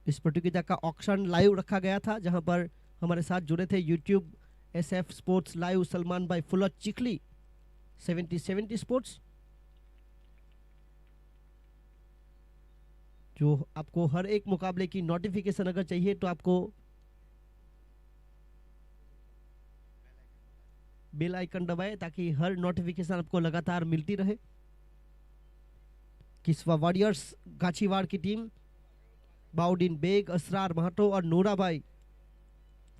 इस प्रतियोगिता का ऑक्शन लाइव रखा गया था, जहां पर हमारे साथ जुड़े थे YouTube SF sports live Salman भाई फुलत चिखली 70 स्पोर्ट्स, जो आपको हर एक मुकाबले की नोटिफिकेशन अगर चाहिए तो आपको बेल आइकन दबाएं ताकि हर नोटिफिकेशन आपको लगातार मिलती रहे। किस्वा वॉरियर्स गाछीवाड़ की टीम बाउदीन बेग, असरार महतो और नूरा भाई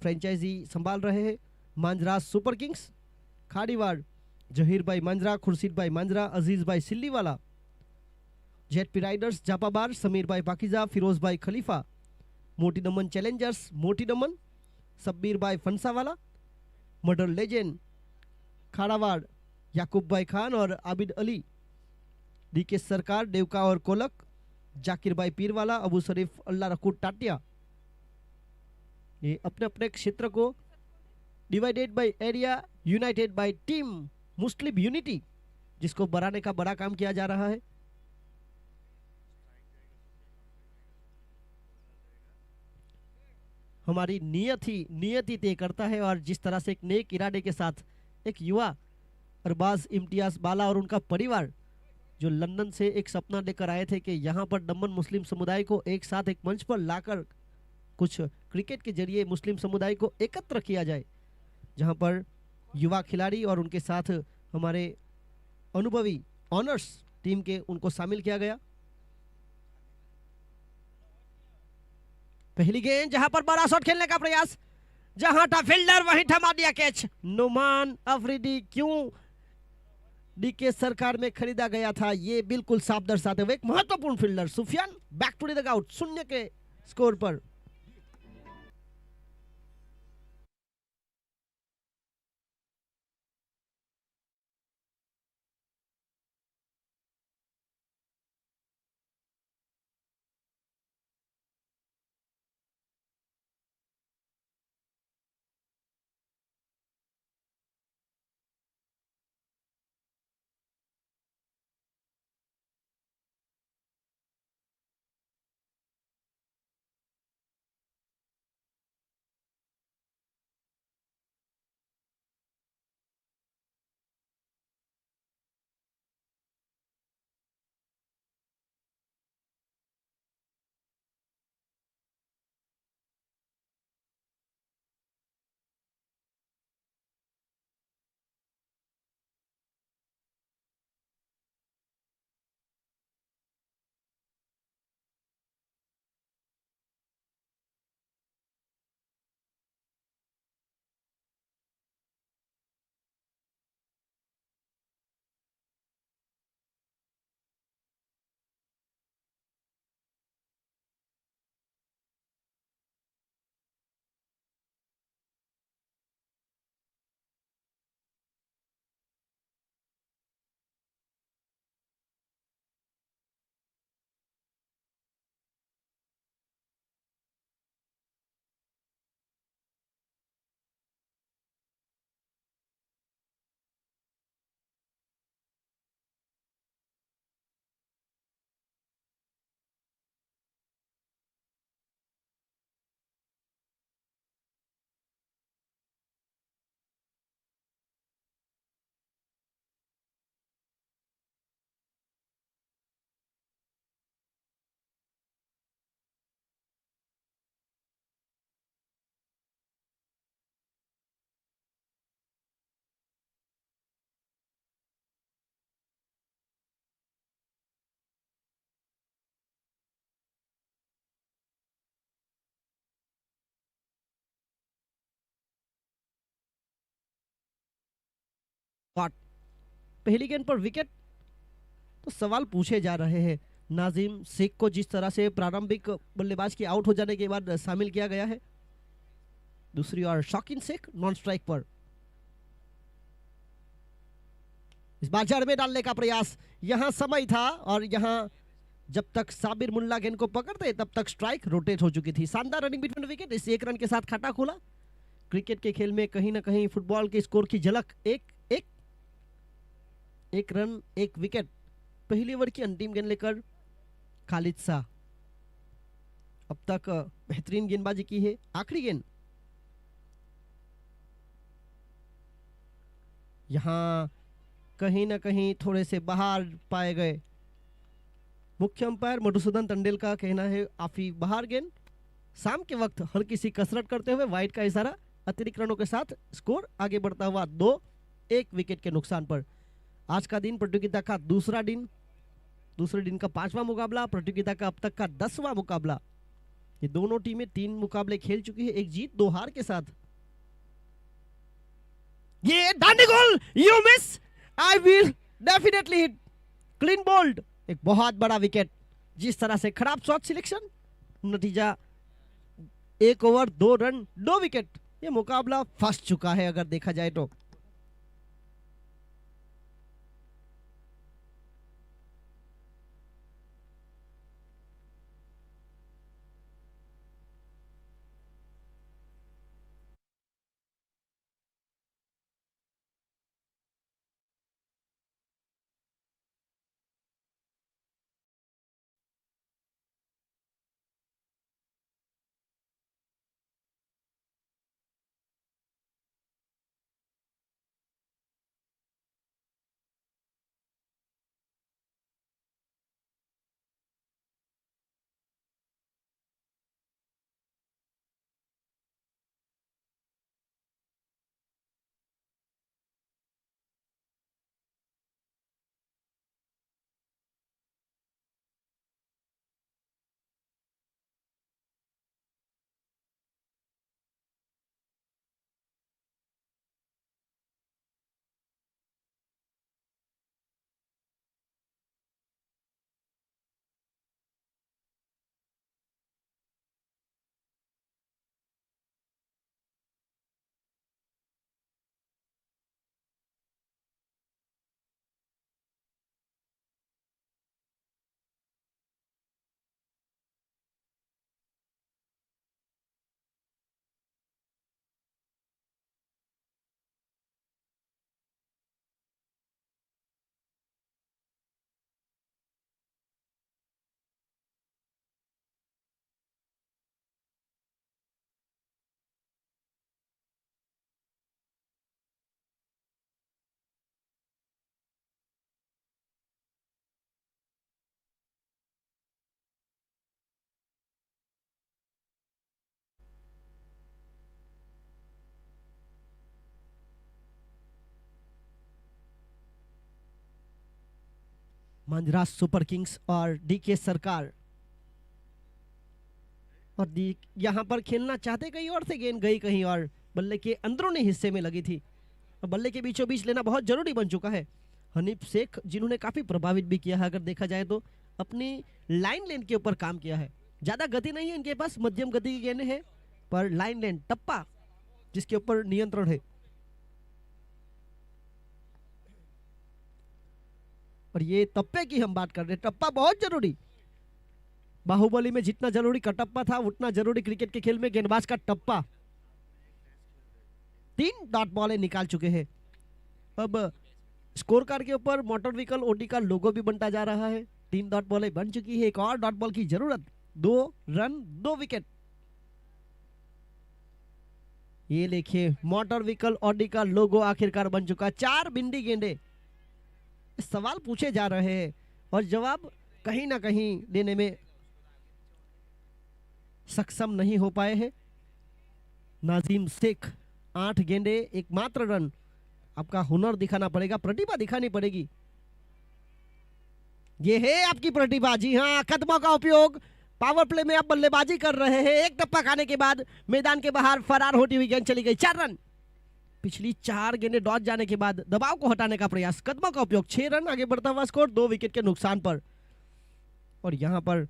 फ्रेंचाइजी संभाल रहे हैं। मांजरा सुपर किंग्स खाड़ीवाड़ जहीर भाई मांजरा, खुर्शीद भाई मांजरा, अजीज भाई सिल्लीवाला, जेटपी राइडर्स जापाबार, समीर भाई पाकिजा, फिरोज भाई खलीफा, मोटी दमन चैलेंजर्स मोटी दमन, सब्बीर भाई फंसावाला, मर्डर लेजेंड खाड़ावाड़ याकूब भाई खान और आबिद अली, डीके सरकार देवका और कोलक, जाकिर भाई पीरवाला, अबू शरीफ अल्लाह रकूट टाटिया। ये अपने अपने क्षेत्र को divided by area, United bye team Muslim unity, जिसको बढ़ाने का बड़ा काम किया जा रहा है। हमारी नियत ही तय करता है, और जिस तरह से एक नेक इरादे के साथ एक युवा अरबाज इम्तियाज बाला और उनका परिवार जो लंदन से एक सपना लेकर आए थे कि यहाँ पर दमन मुस्लिम समुदाय को एक साथ एक मंच पर लाकर कुछ क्रिकेट के जरिए मुस्लिम समुदाय को एकत्र किया जाए, जहाँ पर युवा खिलाड़ी और उनके साथ हमारे अनुभवी ऑनर्स टीम के उनको शामिल किया गया। पहली गेंद जहां पर बड़ा शॉट खेलने का प्रयास, जहां था फील्डर वहीं थमा दिया कैच। नुमान अफरीदी क्यों डीके सरकार में खरीदा गया था, ये बिल्कुल साफ दर्शाते हुए एक महत्वपूर्ण fielder Sufiyan back to the out 0 के स्कोर पर। शॉट, पहली गेंद पर विकेट। तो सवाल पूछे जा रहे हैं, नाजिम शेख को जिस तरह से प्रारंभिक बल्लेबाज के आउट हो जाने के बाद शामिल किया गया है, दूसरी ओर शौकीन शेख नॉन स्ट्राइक पर। इस बार जड़ में डालने का प्रयास, यहां समय था और यहां जब तक साबिर मुल्ला गेंद को पकड़ते तब तक स्ट्राइक रोटेट हो चुकी थी। शानदार रनिंग बिटवीन विकेट, इस एक रन के साथ खाता खोला। क्रिकेट के खेल में कहीं ना कहीं फुटबॉल के स्कोर की झलक, एक रन एक विकेट। पहली ओवर की अंतिम गेंद लेकर खालिद शाह अब तक बेहतरीन गेंदबाजी की है। आखिरी गेंद यहां कहीं ना कहीं थोड़े से बाहर पाए गए। मुख्य अंपायर मधुसूदन तंडेल का कहना है काफी बाहर गेंद। शाम के वक्त हर किसी कसरत करते हुए वाइड का इशारा, अतिरिक्त रनों के साथ स्कोर आगे बढ़ता हुआ 2-1 विकेट के नुकसान पर। आज का दिन प्रतियोगिता का दूसरे दिन का 5वां मुकाबला, प्रतियोगिता का अब तक का 10वां मुकाबला। ये दोनों टीमें 3 मुकाबले खेल चुकी है, 1 जीत 2 हार के साथ। ये डांडी गोल, you miss, I will definitely hit, clean bowled, एक बहुत बड़ा विकेट। जिस तरह से खराब शॉट सिलेक्शन, नतीजा 1 ओवर 2 रन 2 विकेट। ये मुकाबला फंस चुका है अगर देखा जाए तो। मंजरास सुपर किंग्स और डीके सरकार, और यहां पर खेलना चाहते कहीं और थे, गेंद गई कहीं और, बल्ले के अंदरूनी हिस्से में लगी थी। और बल्ले के बीचों बीच लेना बहुत जरूरी बन चुका है। हनीफ शेख जिन्होंने काफी प्रभावित भी किया है अगर देखा जाए तो, अपनी लाइन लेन के ऊपर काम किया है। ज्यादा गति नहीं है इनके पास, मध्यम गति की गेंदें हैं, पर लाइन लेन टप्पा जिसके ऊपर नियंत्रण है। और ये टप्पे की हम बात कर रहे हैं, टप्पा बहुत जरूरी। बाहुबली में जितना जरूरी कटप्पा था उतना जरूरी क्रिकेट के खेल में गेंदबाज का टप्पा। 3 डॉट बॉलें निकाल चुके हैं। अब स्कोर कार्ड के ऊपर मोटर व्हीकल ओडी का लोगो भी बनता जा रहा है। 3 डॉट बॉलें बन चुकी है, एक और डॉट बॉल की जरूरत। 2 रन 2 विकेट। ये देखिए मोटर व्हीकल ओडी का लोगो आखिरकार बन चुका। 4 बिंदी गेंदे। सवाल पूछे जा रहे हैं और जवाब कहीं ना कहीं देने में सक्षम नहीं हो पाए हैं। नाजिम शेख 8 गेंदे, एकमात्र रन। आपका हुनर दिखाना पड़ेगा, प्रतिभा दिखानी पड़ेगी। ये है आपकी प्रतिभा। जी हाँ, कदमों का उपयोग, पावर प्ले में आप बल्लेबाजी कर रहे हैं। एक टप्पा खाने के बाद मैदान के बाहर फरार होती हुई गेंद चली गई। 4 रन। पिछली 4 गेंदें डॉट जाने के बाद दबाव को हटाने का प्रयास, कदमों का उपयोग, 6 रन, आगे बढ़ता हुआ स्कोर 2 विकेट के नुकसान पर। और यहां पर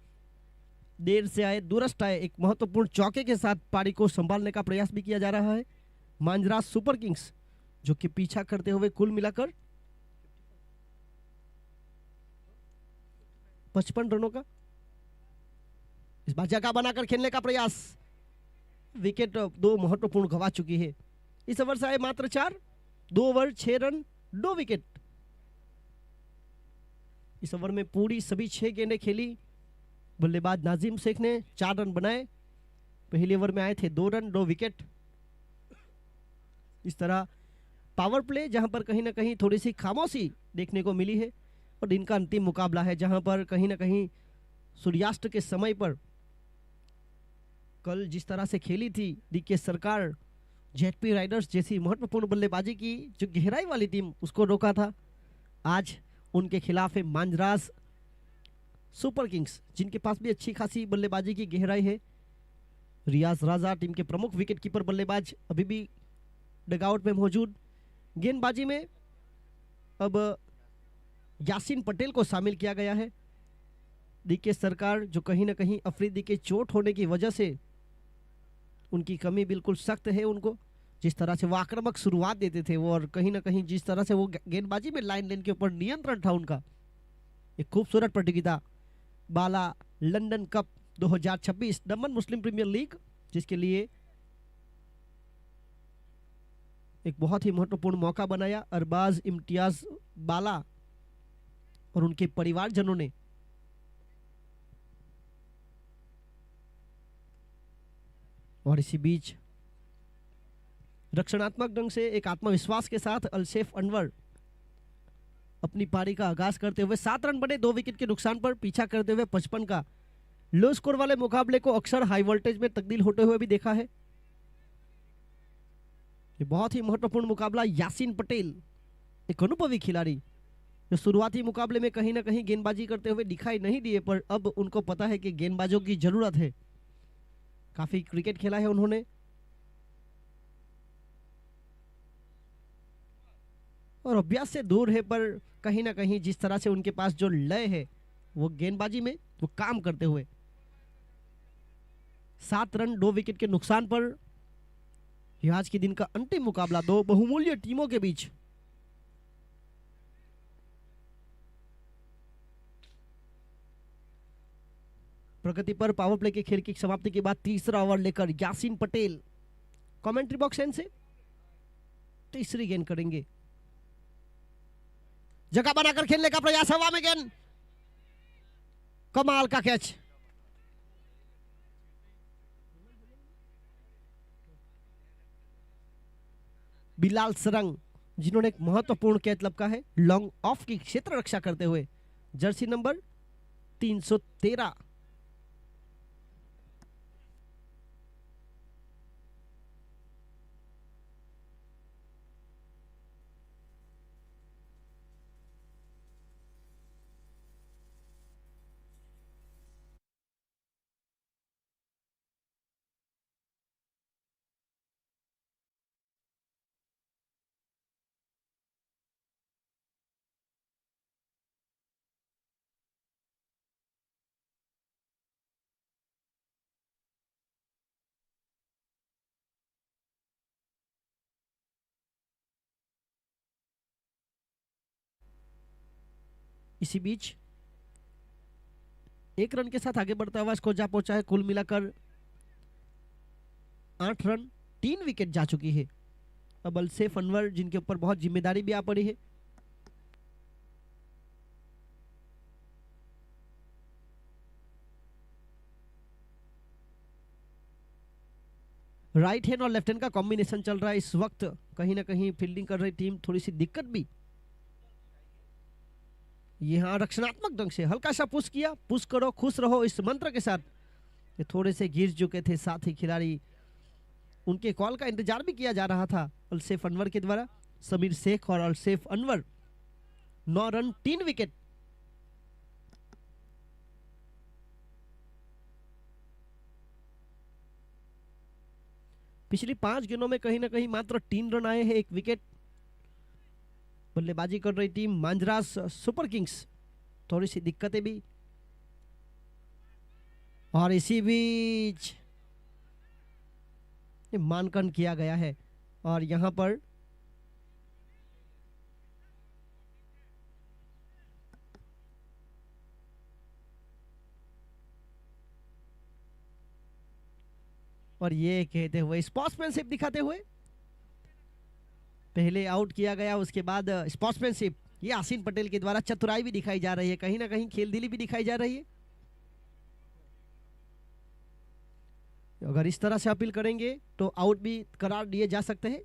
देर से आए दुरस्त आए एक महत्वपूर्ण चौके के साथ पारी को संभालने का प्रयास भी किया जा रहा है मांजरास सुपर किंग्स, जो कि पीछा करते हुए कुल मिलाकर 55 रनों का इस बार जगह बनाकर खेलने का प्रयास। विकेट 2 महत्वपूर्ण गवा चुकी है। इस ओवर से आए मात्र 4, 2 ओवर 6 रन 2 विकेट। इस ओवर में पूरी सभी 6 गेंदें खेली। बल्लेबाज नाजिम शेख ने 4 रन बनाए। पहले ओवर में आए थे 2 रन 2 विकेट। इस तरह पावर प्ले जहां पर कहीं ना कहीं थोड़ी सी खामोशी देखने को मिली है, और इनका अंतिम मुकाबला है जहां पर कहीं ना कहीं सूर्यास्त के समय पर कल जिस तरह से खेली थी डीके सरकार, जेटपी राइडर्स जैसी महत्वपूर्ण बल्लेबाजी की जो गहराई वाली टीम, उसको रोका था। आज उनके खिलाफ है मांजरास सुपर किंग्स, जिनके पास भी अच्छी खासी बल्लेबाजी की गहराई है। रियाज राजा टीम के प्रमुख विकेटकीपर बल्लेबाज अभी भी डगआउट में मौजूद। गेंदबाजी में अब यासीन पटेल को शामिल किया गया है। डीके सरकार जो कहीं ना कहीं अफरीदी के चोट होने की वजह से उनकी कमी बिल्कुल सख्त है उनको। जिस तरह से वो आक्रामक शुरुआत देते थे वो, और कहीं ना कहीं जिस तरह से वो गेंदबाजी में लाइन लेन के ऊपर नियंत्रण था उनका, एक खूबसूरत प्रतियोगिता बाला लंदन कप 2026 दमन मुस्लिम प्रीमियर लीग, जिसके लिए एक बहुत ही महत्वपूर्ण मौका बनाया अरबाज इम्तियाज बाला और उनके परिवारजनों ने। और इसी बीच रक्षणात्मक ढंग से एक आत्मविश्वास के साथ अलसेफ अनवर अपनी पारी का आगाज करते हुए 7 रन बने 2 विकेट के नुकसान पर, पीछा करते हुए 55 का। लो स्कोर वाले मुकाबले को अक्सर हाई वोल्टेज में तब्दील होते हुए भी देखा है। ये बहुत ही महत्वपूर्ण मुकाबला। यासीन पटेल एक अनुभवी खिलाड़ी जो शुरुआती मुकाबले में कहीं ना कहीं गेंदबाजी करते हुए दिखाई नहीं दिए, पर अब उनको पता है कि गेंदबाजों की जरूरत है। काफी क्रिकेट खेला है उन्होंने। और अभ्यास से दूर है, पर कहीं ना कहीं जिस तरह से उनके पास जो लय है वो गेंदबाजी में वो काम करते हुए 7 रन 2 विकेट के नुकसान पर यह आज के दिन का अंतिम मुकाबला 2 बहुमूल्य टीमों के बीच। प्रगति पर पावर प्ले के खेल की समाप्ति के बाद तीसरा ओवर लेकर Yasin Patel commentary box and से तीसरी गेंद करेंगे। जगह बनाकर खेलने का प्रयास, हवा में गेंद, कमाल का कैच। बिलाल सरंग जिन्होंने एक महत्वपूर्ण कैच लपका है लॉन्ग ऑफ की क्षेत्र रक्षा करते हुए, जर्सी नंबर 313। इसी बीच 1 रन के साथ आगे बढ़ता हुआ स्कोर जा पहुंचा है। कुल मिलाकर 8 रन 3 विकेट जा चुकी है। अब अलसेफ अनवर जिनके ऊपर बहुत जिम्मेदारी भी आ पड़ी है। राइट हैंड और लेफ्ट हैंड का कॉम्बिनेशन चल रहा है इस वक्त। कहीं ना कहीं फील्डिंग कर रही टीम थोड़ी सी दिक्कत भी। यहाँ रक्षणात्मक ढंग से हल्का सा पुश किया, पुश करो खुश रहो इस मंत्र के साथ। ये थोड़े से गिर चुके थे साथ ही खिलाड़ी, उनके कॉल का इंतजार भी किया जा रहा था अलसेफ अनवर के द्वारा। समीर शेख और अलसेफ अनवर 9 रन 3 विकेट। पिछली 5 गेंदों में कहीं ना कहीं मात्र 3 रन आए हैं, 1 विकेट। बल्लेबाजी कर रही टीम मांजरास सुपर किंग्स, थोड़ी सी दिक्कतें भी। और इसी बीच ये मानकन किया गया है और यहां पर और ये कहते हुए स्पोर्ट्समैनशिप दिखाते हुए पहले आउट किया गया, उसके बाद स्पोर्ट्समैनशिप, ये आसिन पटेल के द्वारा चतुराई भी दिखाई जा रही है, कहीं ना कहीं खेलदिली भी दिखाई जा रही है। अगर इस तरह से अपील करेंगे तो आउट भी करार दिए जा सकते हैं।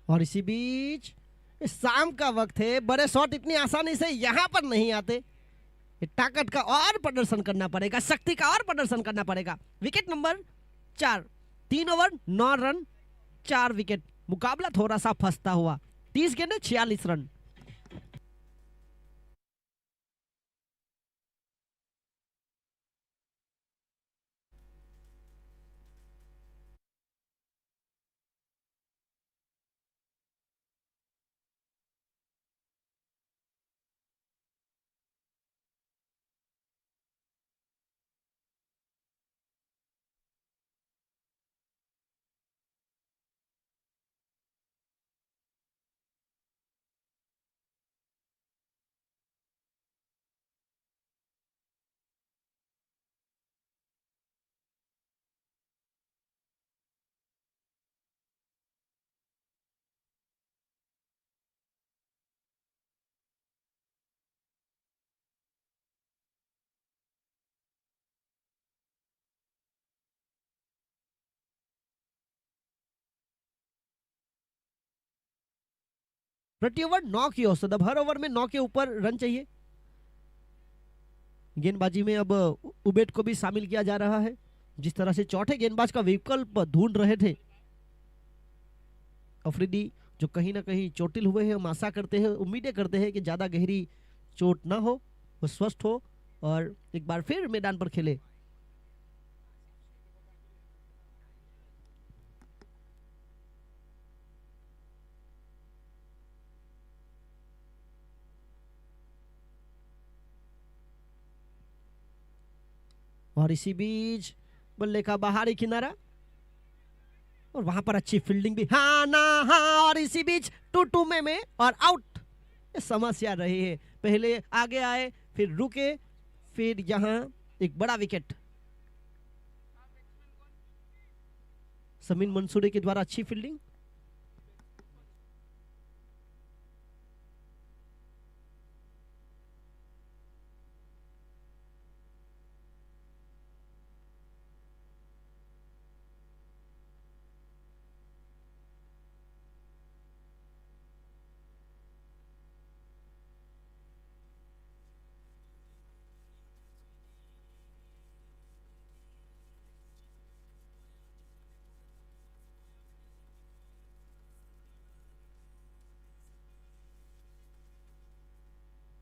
और इसी बीच शाम का वक्त है, बड़े शॉट इतनी आसानी से यहां पर नहीं आते, ताकत का और प्रदर्शन करना पड़ेगा, शक्ति का और प्रदर्शन करना पड़ेगा। Wicket number 4, 3 over 9 run 4 wicket, मुकाबला थोड़ा सा फंसता हुआ। 30 गेंदें 46 रन। प्रति ओवर 9 की औसत, अब हर ओवर में 9 के ऊपर रन चाहिए। गेंदबाजी में अब उबेद को भी शामिल किया जा रहा है। जिस तरह से चौथे गेंदबाज का विकल्प ढूंढ रहे थे अफरीदी, जो कहीं ना कहीं चोटिल हुए हैं, हम आशा करते हैं, उम्मीदें करते हैं कि ज्यादा गहरी चोट ना हो, वो स्वस्थ हो और एक बार फिर मैदान पर खेले। और इसी बीच बल्ले का बाहरी किनारा और वहां पर अच्छी फील्डिंग भी, हाँ ना हाँ। और इसी बीच 2-2 में और आउट। ये समस्या रही है, पहले आगे आए फिर रुके, फिर यहां एक बड़ा विकेट। समीन मंसूरी के द्वारा अच्छी फील्डिंग।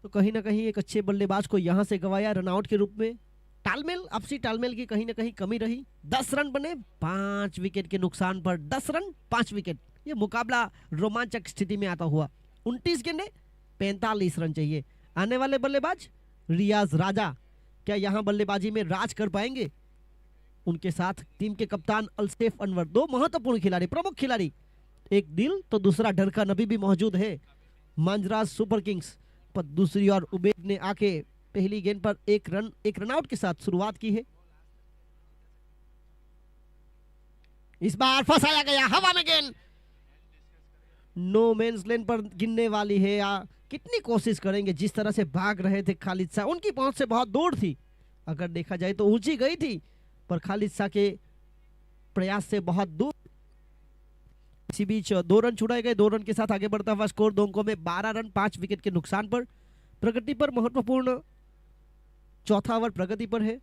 तो कहीं ना कहीं एक अच्छे बल्लेबाज को यहां से गवाया रनआउट के रूप में। तालमेल, आपसी तालमेल की कहीं ना कहीं कमी रही। 10 रन बने 5 विकेट के नुकसान पर, 10 रन 5 विकेट, ये मुकाबला रोमांचक स्थिति में आता हुआ। 29 गेंदें 45 रन चाहिए। आने वाले बल्लेबाज रियाज राजा, क्या यहां बल्लेबाजी में राज कर पाएंगे? उनके साथ टीम के कप्तान अलसेफ अनवर, 2 महत्वपूर्ण खिलाड़ी, प्रमुख खिलाड़ी, एक दिल तो दूसरा डर का नबी भी मौजूद है मांजरास सुपर किंग्स पर। दूसरी ओर उबेद ने आके पहली गेंद पर एक रन आउट के साथ शुरुआत की है। इस बार फंसाया गया, हवा में गेंद नो मैंस लैंड पर गिरने वाली है। कितनी कोशिश करेंगे, जिस तरह से भाग रहे थे खालिद शाह, उनकी पहुंच से बहुत दूर थी। अगर देखा जाए तो ऊंची गई थी पर खालिद शाह के प्रयास से बहुत दूर। इसी बीच 2 रन छुड़ाए गए, 2 रन के साथ आगे बढ़ता हुआ स्कोर 2 अंकों में 12 रन 5 विकेट के नुकसान पर। प्रगति पर महत्वपूर्ण चौथा ओवर प्रगति पर है।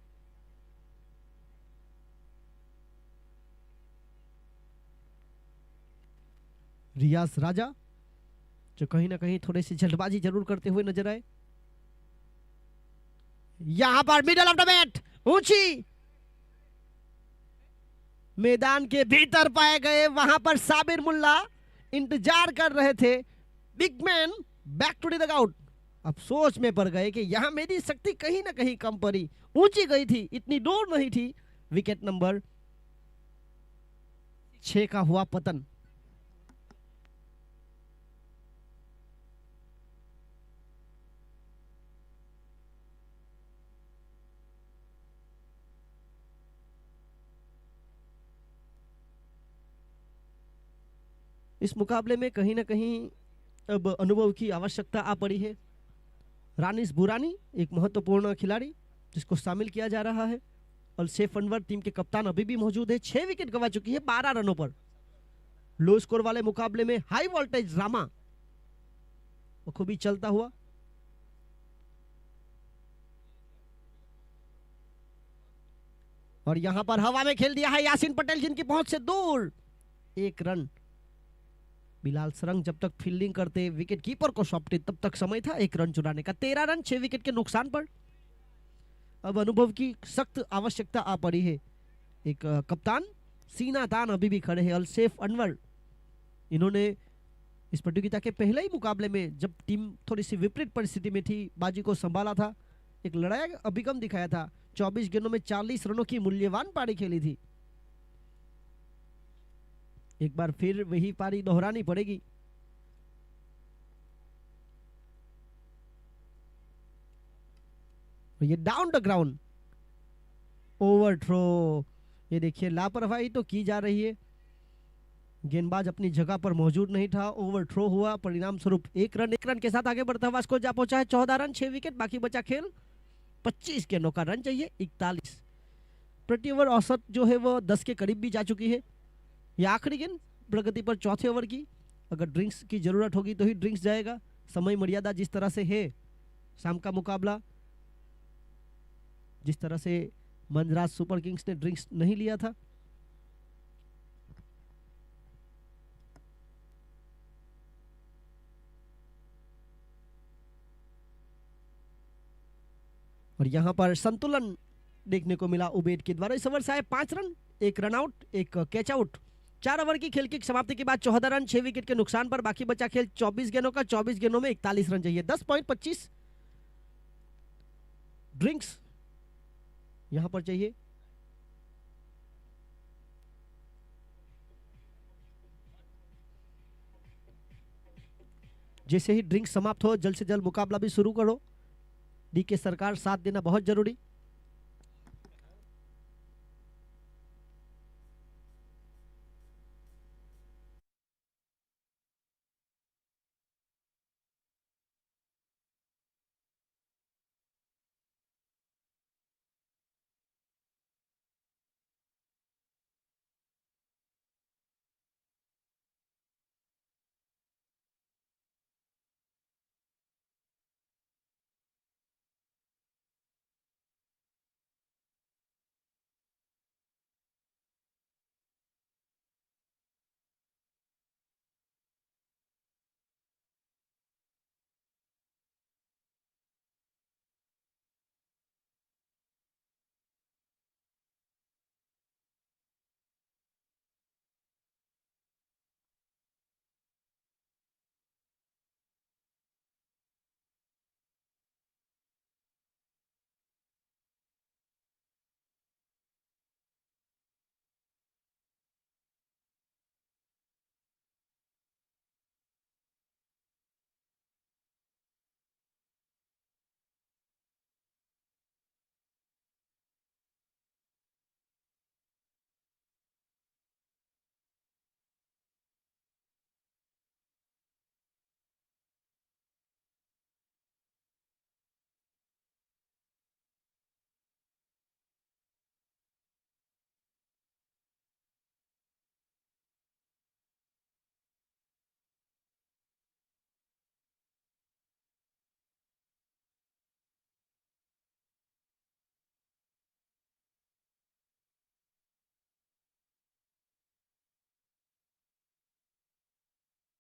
रियाज राजा जो कहीं ना कहीं थोड़ी सी जल्दबाजी जरूर करते हुए नजर आए। यहां पर मिडल ऑफ द बैट, ऊंची मैदान के भीतर पाए गए। वहां पर साबिर मुल्ला इंतजार कर रहे थे। Big man back to the dugout. अब सोच में पड़ गए कि यहां मेरी शक्ति कहीं ना कहीं कम पड़ी, ऊंची गई थी, इतनी दूर नहीं थी। विकेट नंबर 6 का हुआ पतन। इस मुकाबले में कहीं ना कहीं अब अनुभव की आवश्यकता आ पड़ी है। रानिस बुरानी एक महत्वपूर्ण खिलाड़ी जिसको शामिल किया जा रहा है, और शेफ अनवर टीम के कप्तान अभी भी मौजूद है। 6 विकेट गंवा चुकी है 12 रनों पर। लो स्कोर वाले मुकाबले में हाई वोल्टेज ड्रामा खूबी चलता हुआ। और यहां पर हवा में खेल दिया है यासीन पटेल, जिनकी पहुंच से दूर। 1 रन। बिलाल सरंग जब तक फील्डिंग करते, विकेट कीपर को सौंपते, तब तक समय था 1 रन चुराने का। 13 रन 6 विकेट के नुकसान पर। अब अनुभव की सख्त आवश्यकता आ पड़ी है। एक कप्तान सीना तान अभी भी खड़े हैं, अलसेफ अनवर। इन्होंने इस प्रतियोगिता के पहले ही मुकाबले में, जब टीम थोड़ी सी विपरीत परिस्थिति में थी, बाजी को संभाला था, एक लड़ाई अभिगम दिखाया था। 24 गेंदों में 40 रनों की मूल्यवान पारी खेली थी। एक बार फिर वही पारी दोहरानी पड़ेगी। ये down the ground over throw. ये देखिए लापरवाही तो की जा रही है। गेंदबाज अपनी जगह पर मौजूद नहीं था, ओवर थ्रो हुआ, परिणाम स्वरूप 1 रन। 1 रन के साथ आगे बढ़ता हुआ स्कोर जा पहुंचा है 14 रन 6 विकेट। बाकी बचा खेल 25 गेंदों का, रन चाहिए 41। प्रति ओवर औसत जो है वो 10 के करीब भी जा चुकी है। ये आखिरी गेंद प्रगति पर चौथे ओवर की। अगर ड्रिंक्स की जरूरत होगी तो ही ड्रिंक्स जाएगा। समय मर्यादा जिस तरह से है, शाम का मुकाबला, जिस तरह से मंजराज सुपर किंग्स ने ड्रिंक्स नहीं लिया था। और यहां पर संतुलन देखने को मिला उबेद के द्वारा। इस ओवर से आए 5 run, 1 run out, 1 catch out. 4 over की खेल की समाप्ति के बाद 14 रन 6 विकेट के नुकसान पर। बाकी बचा खेल 24 गेंदों का, 24 गेंदों में 41 रन चाहिए। 10.25 ड्रिंक्स यहां पर चाहिए। जैसे ही ड्रिंक समाप्त हो, जल्द से जल्द मुकाबला भी शुरू करो। डीके सरकार साथ देना बहुत जरूरी।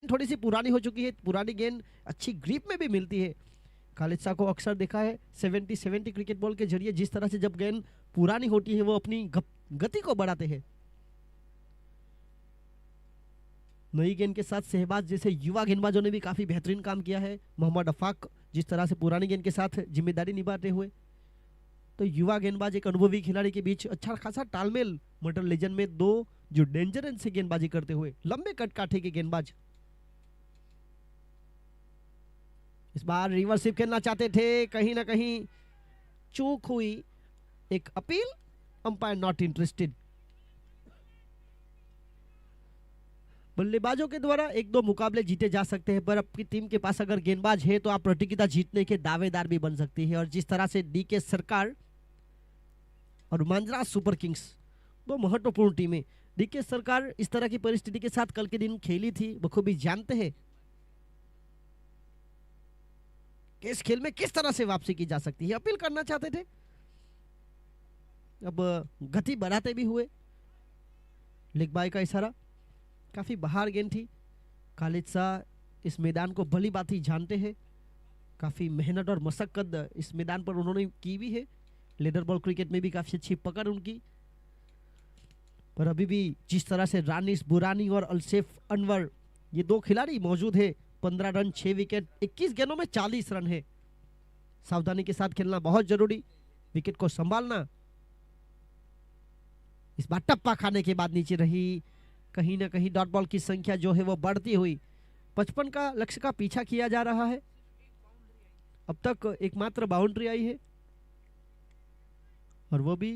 थोड़ी सी पुरानी हो चुकी है, पुरानी गेंद अच्छी ग्रिप में भी मिलती है। खालिद शाह को अक्सर देखा है 70-70 क्रिकेट बॉल के जरिए जिस तरह से जब गेंद पुरानी होती है वो अपनी गति को बढ़ाते हैं। नई गेंद के साथ शहबाज जैसे युवा गेंदबाजों ने भी काफी बेहतरीन काम किया है। मोहम्मद अफाक जिस तरह से पुरानी गेंद के साथ जिम्मेदारी निभाते हुए, तो युवा गेंदबाज एक अनुभवी खिलाड़ी के बीच अच्छा खासा तालमेल। मॉडर्न लेजेंड में दो जो डेंजरस से गेंदबाजी करते हुए लंबे कट काठे के गेंदबाज। इस बार रिवर्सिव खेलना चाहते थे, कहीं ना कहीं चूक हुई। एक अपील, अंपायर नॉट इंटरेस्टेड। बल्लेबाजों के द्वारा एक दो मुकाबले जीते जा सकते हैं, पर आपकी टीम के पास अगर गेंदबाज है तो आप प्रतियोगिता जीतने के दावेदार भी बन सकती है। और जिस तरह से डीके सरकार और मांजरा सुपर किंग्स दो महत्वपूर्ण टीमें, डीके सरकार इस तरह की परिस्थिति के साथ कल के दिन खेली थी, बखूबी जानते हैं कि इस खेल में किस तरह से वापसी की जा सकती है। अपील करना चाहते थे, अब गति बढ़ाते भी हुए। लेग बाय का इशारा, काफी बाहर गेंद थी। खालिद शाह इस मैदान को भली बात ही जानते हैं, काफी मेहनत और मशक्कत इस मैदान पर उन्होंने की भी है। लेदर बॉल क्रिकेट में भी काफी अच्छी पकड़ उनकी, पर अभी भी जिस तरह से रानिस बुरानी और अल्सेफ अनवर ये दो खिलाड़ी मौजूद है, 15 रन 6 विकेट 21 गेंदों में 40 रन है। सावधानी के साथ खेलना बहुत जरूरी, विकेट को संभालना। इस बार टप्पा खाने के बाद नीचे रही, कहीं ना कहीं डॉट बॉल की संख्या जो है वो बढ़ती हुई 55 का लक्ष्य का पीछा किया जा रहा है। अब तक एकमात्र बाउंड्री आई है और वो भी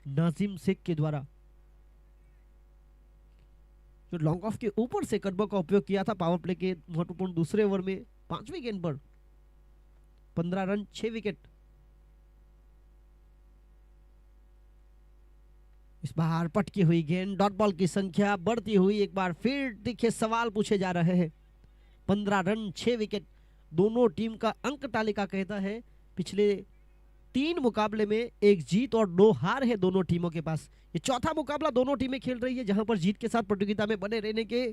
नाजिम शेख के द्वारा, जो लॉन्ग ऑफ के ऊपर से कदमों का उपयोग किया था पावर प्ले के महत्वपूर्ण दूसरे ओवर में 5वीं गेंद पर। 15 रन 6 विकेट। इस बार पटकी हुई गेंद, डॉट बॉल की संख्या बढ़ती हुई। एक बार फिर तीखे सवाल पूछे जा रहे हैं। 15 रन 6 विकेट, दोनों टीम का अंक तालिका कहता है पिछले 3 मुकाबले में 1 जीत और 2 हार है दोनों टीमों के पास। ये चौथा मुकाबला दोनों टीमें खेल रही है जहां पर जीत के साथ प्रतियोगिता में बने रहने के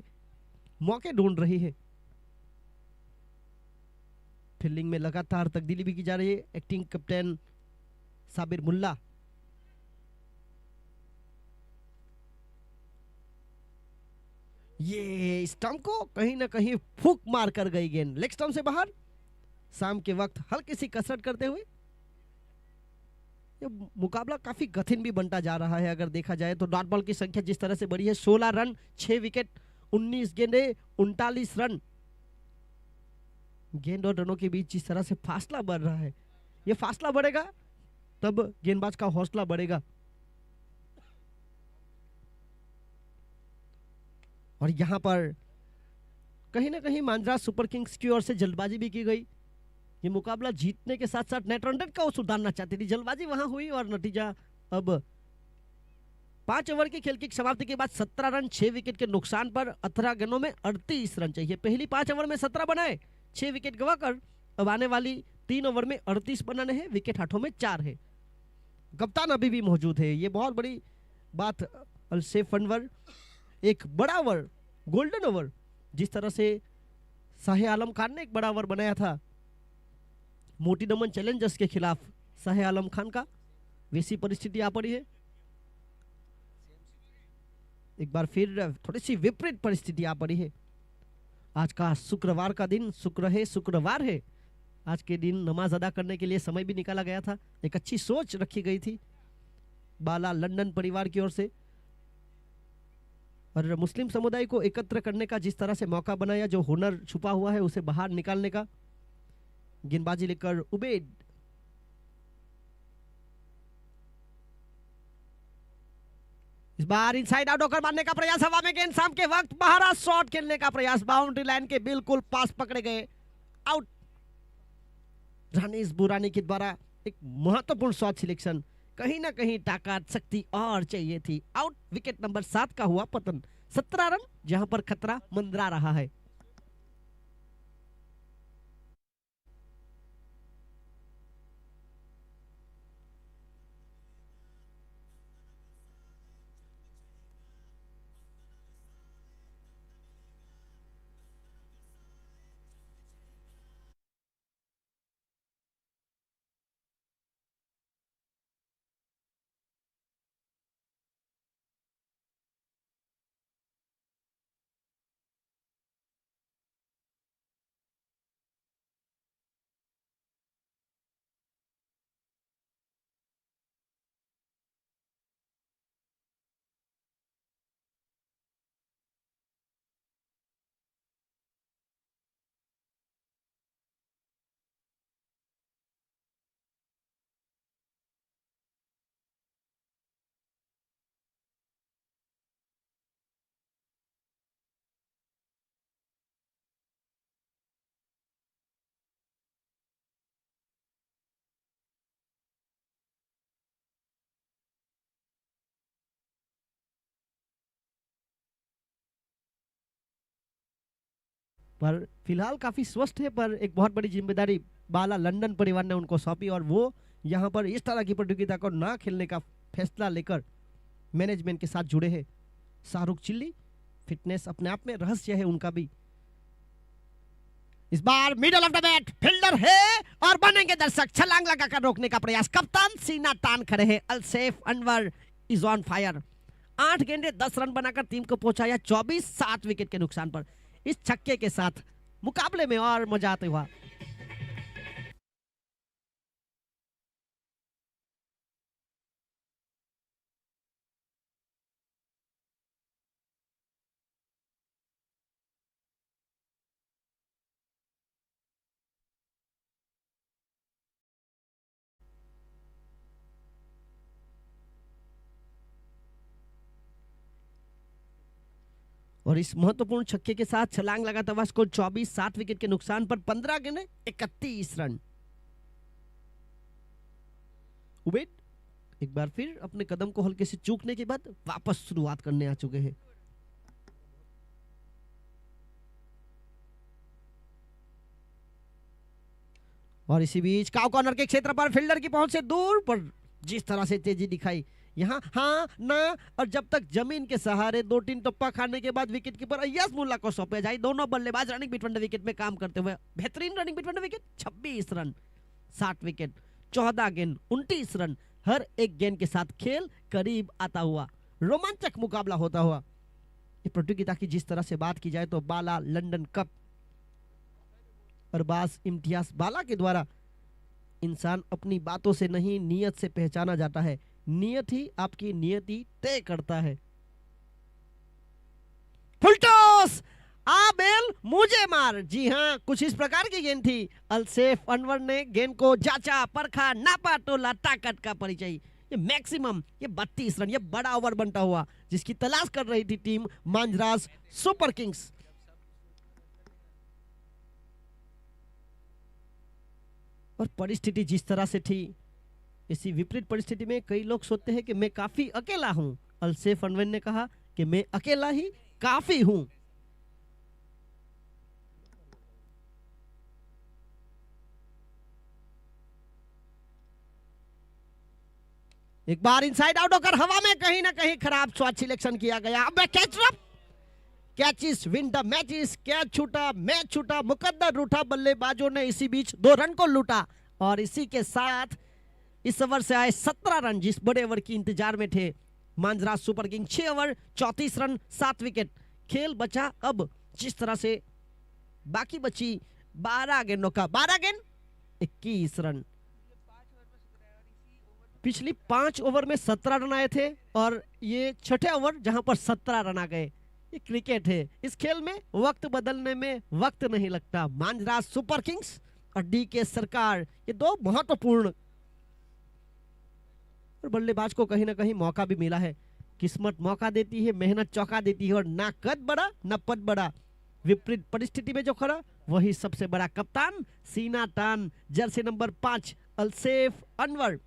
मौके ढूंढ रही है। फील्डिंग में लगातार तब्दीली भी की जा रही है। एक्टिंग कैप्टन साबिर मुल्ला, ये स्टंप को कहीं ना कहीं फूक मार कर गई गेंद, लेग स्टंप से बाहर। शाम के वक्त हल्की सी कसरत करते हुए ये मुकाबला काफी कठिन भी बनता जा रहा है। अगर देखा जाए तो डॉट बॉल की संख्या जिस तरह से बढ़ी है, 16 रन 6 विकेट 19 गेंदे 39 रन। गेंद और रनों के बीच जिस तरह से फासला बढ़ रहा है, ये फासला बढ़ेगा तब गेंदबाज का हौसला बढ़ेगा। और यहां पर कहीं ना कहीं मांजरा सुपर किंग्स की ओर से जल्दबाजी भी की गई। ये मुकाबला जीतने के साथ साथ नेट रन रेट का वो सुधारना चाहती थी, जल्दबाजी वहां हुई और नतीजा अब 5 ओवर की खेल की समाप्ति के बाद 17 रन 6 विकेट के नुकसान पर 18 गेंदों में 38 रन चाहिए। पहली 5 ओवर में 17 बनाए, 6 विकेट गवाकर अब आने वाली 3 ओवर में 38 बनाने हैं। विकेट हाथों में 4 है। कप्तान अभी भी मौजूद है, ये बहुत बड़ी बात। अल्सेफ अनवर एक बड़ा ओवर, गोल्डन ओवर, जिस तरह से शाह आलम खान ने एक बड़ा ओवर बनाया था मोती दमन चैलेंजर्स के खिलाफ शाह आलम खान का, वैसी परिस्थिति आ पड़ी है। एक बार फिर थोड़ी सी विपरीत परिस्थिति आ पड़ी है। आज का शुक्रवार का दिन, शुक्रवार है। आज के दिन नमाज अदा करने के लिए समय भी निकाला गया था। एक अच्छी सोच रखी गई थी बाला लंदन परिवार की ओर से, और मुस्लिम समुदाय को एकत्र करने का जिस तरह से मौका बनाया, जो हुनर छुपा हुआ है उसे बाहर निकालने का। गेंदबाजी लेकर उबैद, इस बार इनसाइड आउट होकर मारने का प्रयास, हवा में गेंद, शाम के वक्त महाराज शॉट खेलने का प्रयास, बाउंड्री लाइन के बिल्कुल पास पकड़े गए, आउट। रानिस बुरानी के द्वारा एक महत्वपूर्ण शॉट सिलेक्शन, कहीं ना कहीं ताकत शक्ति और चाहिए थी। आउट। विकेट नंबर 7 का हुआ पतन। 17 रन जहां पर खतरा मंडरा रहा है। पर फिलहाल काफी स्वस्थ है, पर एक बहुत बड़ी जिम्मेदारी बाला लंदन परिवार ने उनको सौंपी और वो यहाँ पर इस तरह की प्रतियोगिता को ना खेलने का फैसला लेकर मैनेजमेंट के साथ जुड़े हैं। शाहरुख चिल्ली फिटनेस अपने आप में रहस्य है उनका भी। इस बार middle of the bat fielder है और बनेंगे दर्शक, छलांग लगाकर रोकने का प्रयास। कप्तान सीना तान खड़े हैं। अलसेफ अनवर इज ऑन फायर। 8 गेंदे 10 रन बनाकर टीम को पहुंचाया 24-7 विकेट के नुकसान पर। इस छक्के के साथ मुकाबले में और मजा आता हुआ। और इस महत्वपूर्ण छक्के के साथ छलांग लगाता हुआ स्कोर 24-7 विकेट के नुकसान पर 15 गेंदे 31 रन। उबेद एक बार फिर अपने कदम को हल्के से चूकने के बाद वापस शुरुआत करने आ चुके हैं। और इसी बीच काउ कॉर्नर के क्षेत्र पर फील्डर की पहुंच से दूर पर जिस तरह से तेजी दिखाई यहाँ हाँ ना, और जब तक जमीन के सहारे 2-3 टप्पा खाने के बाद विकेट कीपर अय्याज मुल्ला को सौंपे जाए। दोनों बल्लेबाज रनिंग बिटवीन द विकेट में काम करते हुए बेहतरीन running between the wicket. 26 run 60 wicket 14 गेंद 29 रन। हर एक गेंद के साथ खेल करीब आता हुआ रोमांचक मुकाबला होता हुआ। ये प्रतियोगिता की जिस तरह से बात की जाए तो बाला लंदन कप अरबाज इम्तियाज बाला के द्वारा इंसान अपनी बातों से नहीं नियत से पहचाना जाता है। नियत ही आपकी नियति तय करता है। फुल टॉस आबेल मुझे मार। जी हां, कुछ इस प्रकार की गेंद थी। अलसेफ अनवर ने गेंद को जांचा परखा नापा तोला ताकत का परिचय। ये मैक्सिमम ये 32 रन, ये बड़ा ओवर बनता हुआ जिसकी तलाश कर रही थी टीम मांजरास सुपर किंग्स। और परिस्थिति जिस तरह से थी, इसी विपरीत परिस्थिति में कई लोग सोचते हैं कि मैं काफी अकेला हूं। अलसेफ अनवर ने कहा कि मैं अकेला ही काफी हूं। एक बार इनसाइड आउट होकर हवा में कहीं ना कहीं खराब शॉट सिलेक्शन किया गया। अब catch drop, catches win the matches. Catch छूटा, मैच छूटा, मुकद्दर रूठा। बल्लेबाजों ने इसी बीच 2 रन को लूटा और इसी के साथ इस ओवर से आए 17 रन जिस बड़े ओवर की इंतजार में थे मांजरास super king. 6 over 34 run 7 wicket. खेल बचा अब जिस तरह से बाकी बची 12 गेंदों का 12 गेंद 21 रन। पिछली 5 ओवर में 17 रन आए थे और ये छठे ओवर जहां पर 17 रन आ गए। ये क्रिकेट है, इस खेल में वक्त बदलने में वक्त नहीं लगता। मांजरास सुपर किंग्स और डीके सरकार, ये 2 महत्वपूर्ण और बल्लेबाज को कहीं ना कहीं मौका भी मिला है। किस्मत मौका देती है, मेहनत चौका देती है और ना कद बड़ा ना पद बड़ा। विपरीत परिस्थिति में जो खड़ा वही सबसे बड़ा कप्तान सीना तान जर्सी नंबर 5 अलसेफ अनवर।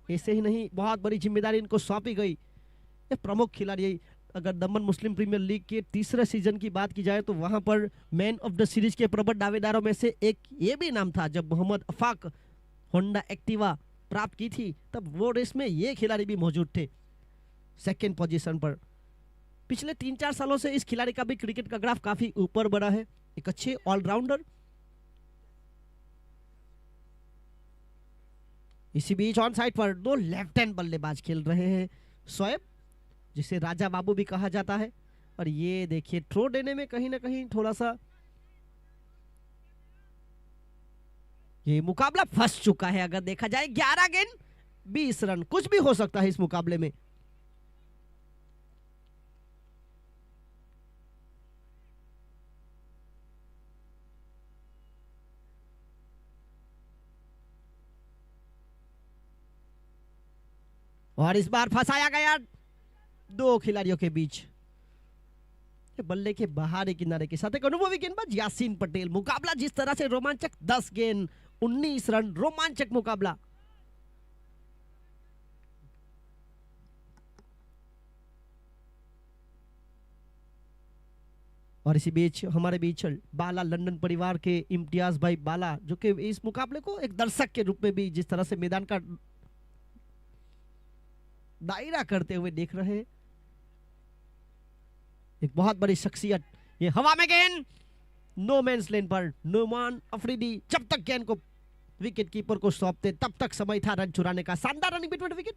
ऐसे ही नहीं, बहुत बड़ी जिम्मेदारी इनको सौंपी गई। ये प्रमुख खिलाड़ी, अगर दमन मुस्लिम प्रीमियर लीग के तीसरे सीजन की बात की जाए तो वहां पर मैन ऑफ द सीरीज के प्रबल दावेदारों में से एक ये भी नाम था। जब मोहम्मद अफाक होंडा एक्टिवा प्राप्त की थी तब वो रेस में ये खिलाड़ी भी मौजूद थे सेकंड पोजीशन पर। पिछले 3-4 सालों से इस खिलाड़ी का भी क्रिकेट का ग्राफ काफी ऊपर बढ़ा है। एक अच्छे ऑलराउंडर। इसी बीच ऑन साइड पर 2 लेफ्ट हैंड बल्लेबाज खेल रहे हैं। शोएब, जिसे राजा बाबू भी कहा जाता है, और ये देखिए थ्रो देने में कहीं ना कहीं थोड़ा सा ये मुकाबला फंस चुका है। अगर देखा जाए 11 गेंद 20 रन, कुछ भी हो सकता है इस मुकाबले में। और इस बार फंसाया गया 2 खिलाड़ियों के बीच। बल्ले के बाहरी किनारे के साथ एक अनुभवी गेंदबाज यासीन पटेल। मुकाबला जिस तरह से रोमांचक, 10 गेंद 19 रन, रोमांचक मुकाबला। और इसी बीच हमारे बीच बाला लंदन परिवार के इम्तियाज भाई बाला, जो कि इस मुकाबले को एक दर्शक के रूप में भी जिस तरह से मैदान का दायरा करते हुए देख रहे हैं, एक बहुत बड़ी शख्सियत। ये हवा में गेंद नो मैंस लेन पर नोमान अफरीदी जब तक गेंद को विकेट कीपर को सौंपते तब तक समय था रन चुराने का। शानदार रनिंग बिटवीन विकेट।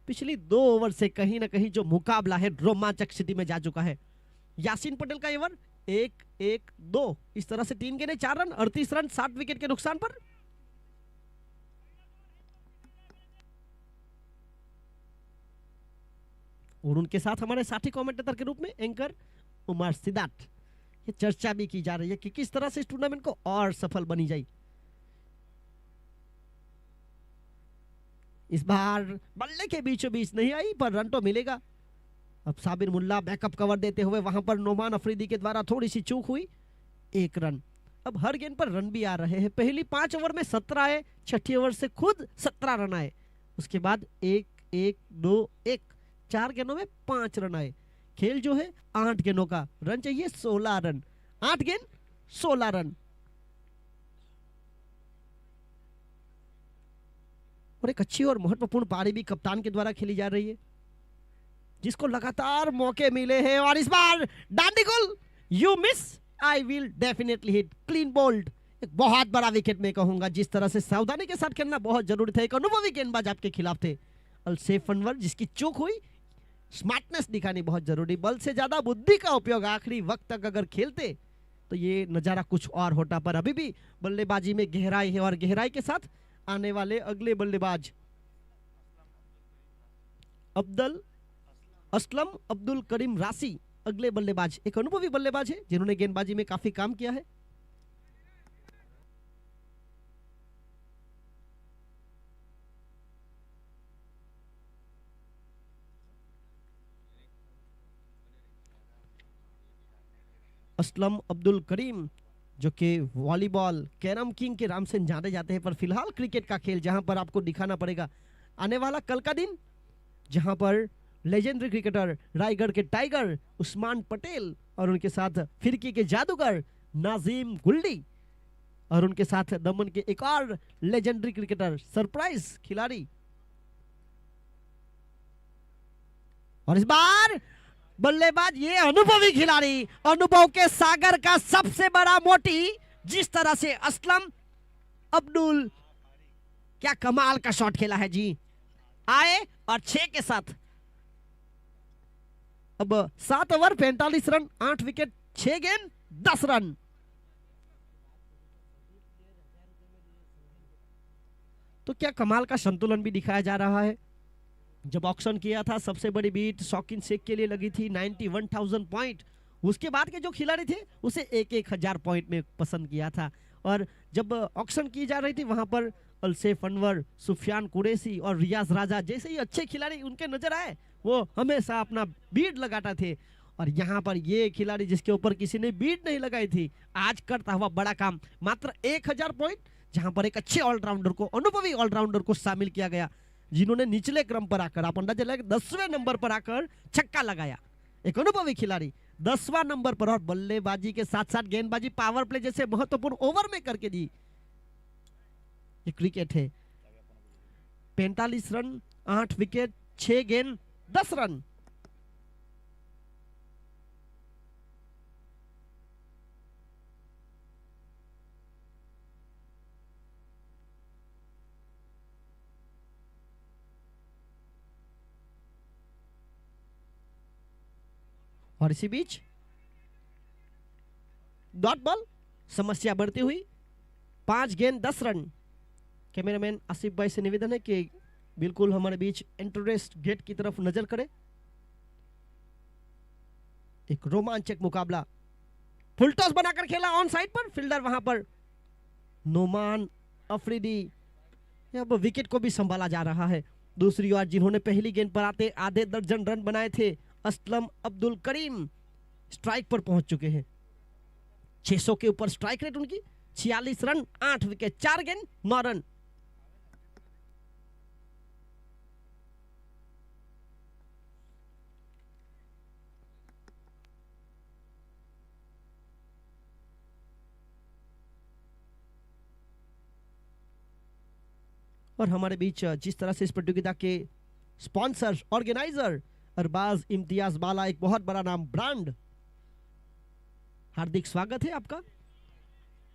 पिछली 2 ओवर से कहीं ना कहीं जो मुकाबला है रोमांचक स्थिति में जा चुका है। यासीन पटेल का ओवर 1-1-2, इस तरह से 3 गेंदें 4 रन 38 रन 60 विकेट के नुकसान पर। और उनके साथ हमारे साथी कमेंटेटर के रूप में एंकर उमर सिद्धार्थ। ये चर्चा भी की जा रही है कि किस तरह से इस टूर्नामेंट को और सफल बनी जाए। इस बार बल्ले के बीचों बीच नहीं आई पर रन तो मिलेगा। अब साबिर मुल्ला बैकअप कवर देते हुए, वहां पर नोमान अफरीदी के द्वारा थोड़ी सी चूक हुई, 1 रन। अब हर गेंद पर रन भी आ रहे हैं। पहली 5 ओवर में 17 आए, छठी ओवर से खुद 17 रन आए, उसके बाद 1-1-2-1 4 गेंदों में 5 रन आए। खेल जो है 8 गेंदों का, रन चाहिए 16 रन, 8 गेंद 16 रन। और एक अच्छी और महत्वपूर्ण पारी भी कप्तान के द्वारा खेली जा रही है, जिसको लगातार मौके मिले हैं। और इस बार डांडिगुल you miss I will definitely hit, clean bowled. एक बहुत बड़ा विकेट मैं कहूंगा। जिस तरह से सावधानी के साथ खेलना बहुत जरूरी था। एक अनुभवी गेंदबाज आपके खिलाफ थे अलसेफ अनवर, जिसकी चूक हुई। स्मार्टनेस दिखानी बहुत जरूरी, बल से ज्यादा बुद्धि का उपयोग आखिरी वक्त तक अगर खेलते तो ये नजारा कुछ और होता। पर अभी भी बल्लेबाजी में गहराई है और गहराई के साथ आने वाले अगले बल्लेबाज असलम अब्दुल करीम राशि, अगले बल्लेबाज एक अनुभवी बल्लेबाज है जिन्होंने गेंदबाजी में काफी काम किया है। असलम अब्दुल करीम जो कि वॉलीबॉल कैरम किंग के नाम से जाने जाते हैं, पर फिलहाल क्रिकेट का खेल जहां पर आपको दिखाना पड़ेगा आने वाला कल का दिन, जहां पर लेजेंडरी क्रिकेटर रायगढ़ के टाइगर उस्मान पटेल और उनके साथ फिरकी के जादूगर नाजीम गुल्डी और उनके साथ दमन के एक और लेजेंडरी क्रिकेटर सरप्राइज खिलाड़ी। और इस बार बल्लेबाज ये अनुभवी खिलाड़ी, अनुभव के सागर का सबसे बड़ा मोती। जिस तरह से असलम अब्दुल, क्या कमाल का शॉट खेला है जी, आए और 6 के साथ। अब 7 ओवर 45 रन 8 विकेट 6 गेंद 10 रन। तो क्या कमाल का संतुलन भी दिखाया जा रहा है। जब ऑक्शन किया था सबसे बड़ी बीट शौकीन शेख के लिए लगी थी 91,000 पॉइंट। उसके बाद के जो खिलाड़ी थे उसे 1,000 पॉइंट में पसंद किया था। और जब ऑक्शन की जा रही थी वहां पर अलसेफ अनवर, सुफियान कुरैशी और रियाज राजा जैसे ही अच्छे खिलाड़ी उनके नजर आए, वो हमेशा अपना बीट लगाता थे। और यहाँ पर ये खिलाड़ी जिसके ऊपर किसी ने बीट नहीं लगाई थी, आज करता हुआ बड़ा काम, मात्र 1,000 पॉइंट, जहां पर एक अच्छे ऑलराउंडर को, अनुभवी ऑलराउंडर को शामिल किया गया, जिन्होंने निचले क्रम पर आकर, आप अंदाजा लगाए 10वें नंबर पर आकर छक्का लगाया। एक अनुभवी खिलाड़ी 10वां नंबर पर, और बल्लेबाजी के साथ साथ गेंदबाजी पावर प्ले जैसे महत्वपूर्ण ओवर में करके दी। ये क्रिकेट है। 45 रन 8 विकेट 6 गेंद 10 रन। और इसी बीच डॉट बॉल, समस्या बढ़ती हुई 5 गेंद 10 रन। कैमरामैन आसिफ भाई से निवेदन है कि बिल्कुल हमारे बीच इंटरेस्ट गेट की तरफ नजर करें। एक रोमांचक मुकाबला, फुल टॉस बनाकर खेला ऑन साइड पर, फील्डर वहां पर नोमान अफरीदी, अब विकेट को भी संभाला जा रहा है। दूसरी ओर जिन्होंने पहली गेंद पर आते आधे दर्जन रन बनाए थे, असलम अब्दुल करीम स्ट्राइक पर पहुंच चुके हैं। 600 के ऊपर स्ट्राइक रेट उनकी, 46 रन 8 विकेट 4 गेंद 9 रन। और हमारे बीच जिस तरह से इस प्रतियोगिता के स्पॉन्सर ऑर्गेनाइजर अरबाज इम्तियाज बाला, एक बहुत बड़ा नाम ब्रांड, हार्दिक स्वागत है आपका।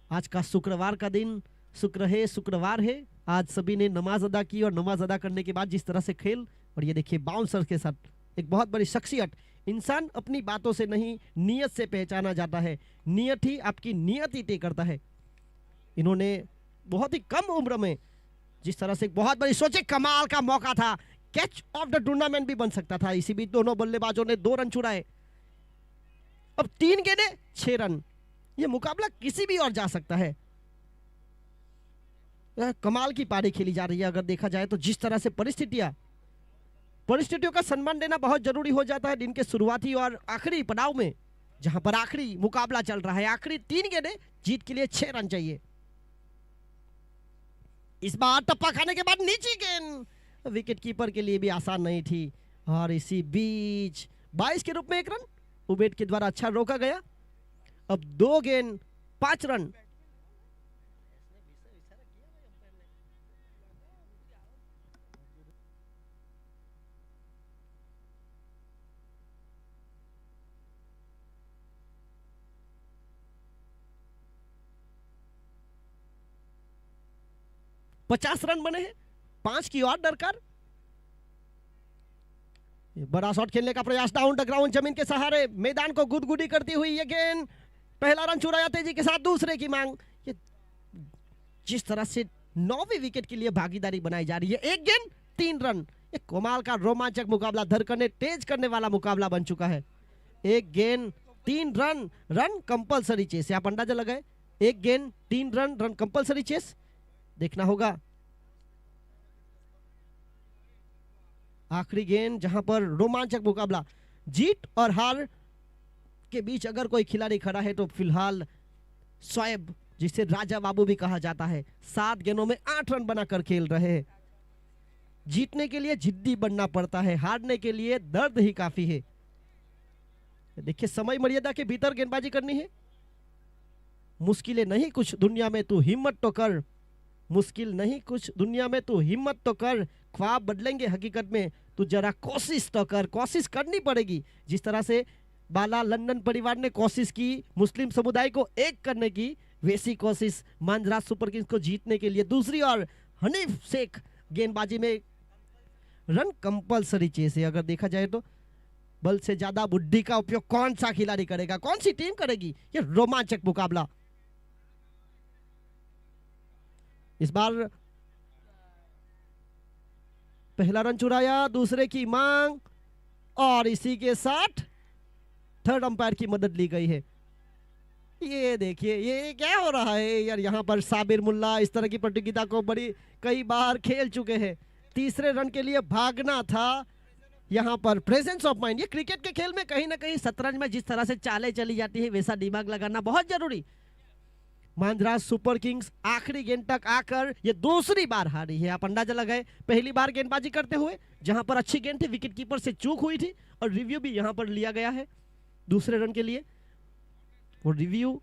आज का शुक्रवार का दिन, शुक्रवार है। आज सभी ने नमाज अदा की और नमाज अदा करने के बाद जिस तरह से खेल, और ये देखिए बाउंसर के साथ एक बहुत बड़ी शख्सियत। इंसान अपनी बातों से नहीं, नियत से पहचाना जाता है। नियत ही आपकी नियत ही तय करता है। इन्होंने बहुत ही कम उम्र में जिस तरह से एक बहुत बड़ी, सोचे कमाल का मौका था, कैच ऑफ द टूर्नामेंट भी बन सकता था। इसी बीच दोनों बल्लेबाजों ने 2 रन चुराए। अब 3 गेंदें 6 रन, ये मुकाबला किसी भी और जा सकता है। कमाल की पारी खेली जा रही है। अगर देखा जाए तो जिस तरह से परिस्थितियों का सम्मान देना बहुत जरूरी हो जाता है दिन के शुरुआती और आखिरी पड़ाव में, जहां पर आखिरी मुकाबला चल रहा है। आखिरी 3 गेंदें, जीत के लिए 6 रन चाहिए। इस बार टप्पा खाने के बाद नीची गेंद विकेट कीपर के लिए भी आसान नहीं थी। और इसी बीच 22 के रूप में 1 रन उबेद के द्वारा अच्छा रोका गया। अब 2 गेंद 5 रन। पचास रन बने हैं, 5 की और दरकार। बड़ा शॉट खेलने का प्रयास, डाउन द ग्राउंड, जमीन के सहारे मैदान को गुदगुदी करती हुई ये गेंद, पहला रन चुराया तेजी के साथ, दूसरे की मांग। ये जिस तरह से 9वीं विकेट के लिए भागीदारी बनाई जा रही है। 1 गेंद 3 रन, ये कमाल का रोमांचक मुकाबला, धड़कने तेज करने वाला मुकाबला बन चुका है। 1 गेंद 3 रन, रन कंपलसरी चेस। आप अंदाजा लगाए, 1 गेंद 3 रन, रन कंपलसरी चेस। देखना होगा आखिरी गेंद, जहां पर रोमांचक मुकाबला, जीत और हार के बीच अगर कोई खिलाड़ी खड़ा है तो फिलहाल शोएब, जिसे राजा बाबू भी कहा जाता है, 7 गेंदों में 8 रन बनाकर खेल रहे हैं। जीतने के लिए जिद्दी बनना पड़ता है, हारने के लिए दर्द ही काफी है। देखिए समय मर्यादा के भीतर गेंदबाजी करनी है। मुश्किलें नहीं कुछ दुनिया में, तू हिम्मत तो कर। मुश्किल नहीं कुछ दुनिया में, तू हिम्मत तो कर। ख्वाब बदलेंगे हकीकत में, तू जरा कोशिश तो कर। कोशिश करनी पड़ेगी। जिस तरह से बाला लंदन परिवार ने कोशिश की मुस्लिम समुदाय को एक करने की, वैसी कोशिश मांजराज सुपर किंग्स को जीतने के लिए। दूसरी ओर हनीफ शेख गेंदबाजी में रन कंपलसरी चेस है। अगर देखा जाए तो बल से ज्यादा बुद्धि का उपयोग कौन सा खिलाड़ी करेगा, कौन सी टीम करेगी, ये रोमांचक मुकाबला। इस बार पहला रन चुराया, दूसरे की मांग, और इसी के साथ थर्ड अंपायर की मदद ली गई है। ये देखिए ये क्या हो रहा है यार। यहाँ पर साबिर मुल्ला इस तरह की प्रतियोगिता को बड़ी कई बार खेल चुके हैं। तीसरे रन के लिए भागना था, यहाँ पर प्रेजेंस ऑफ माइंड। ये क्रिकेट के खेल में कहीं ना कहीं शतरंज में जिस तरह से चालें चली जाती है, वैसा दिमाग लगाना बहुत जरूरी। मांजराज सुपर किंग्स आखिरी गेंद तक आकर ये दूसरी बार हारी है। आप अंदाजा लगाए, पहली बार गेंदबाजी करते हुए जहां पर अच्छी गेंद थी, विकेट कीपर से चूक हुई थी और रिव्यू भी यहां पर लिया गया है दूसरे रन के लिए। और रिव्यू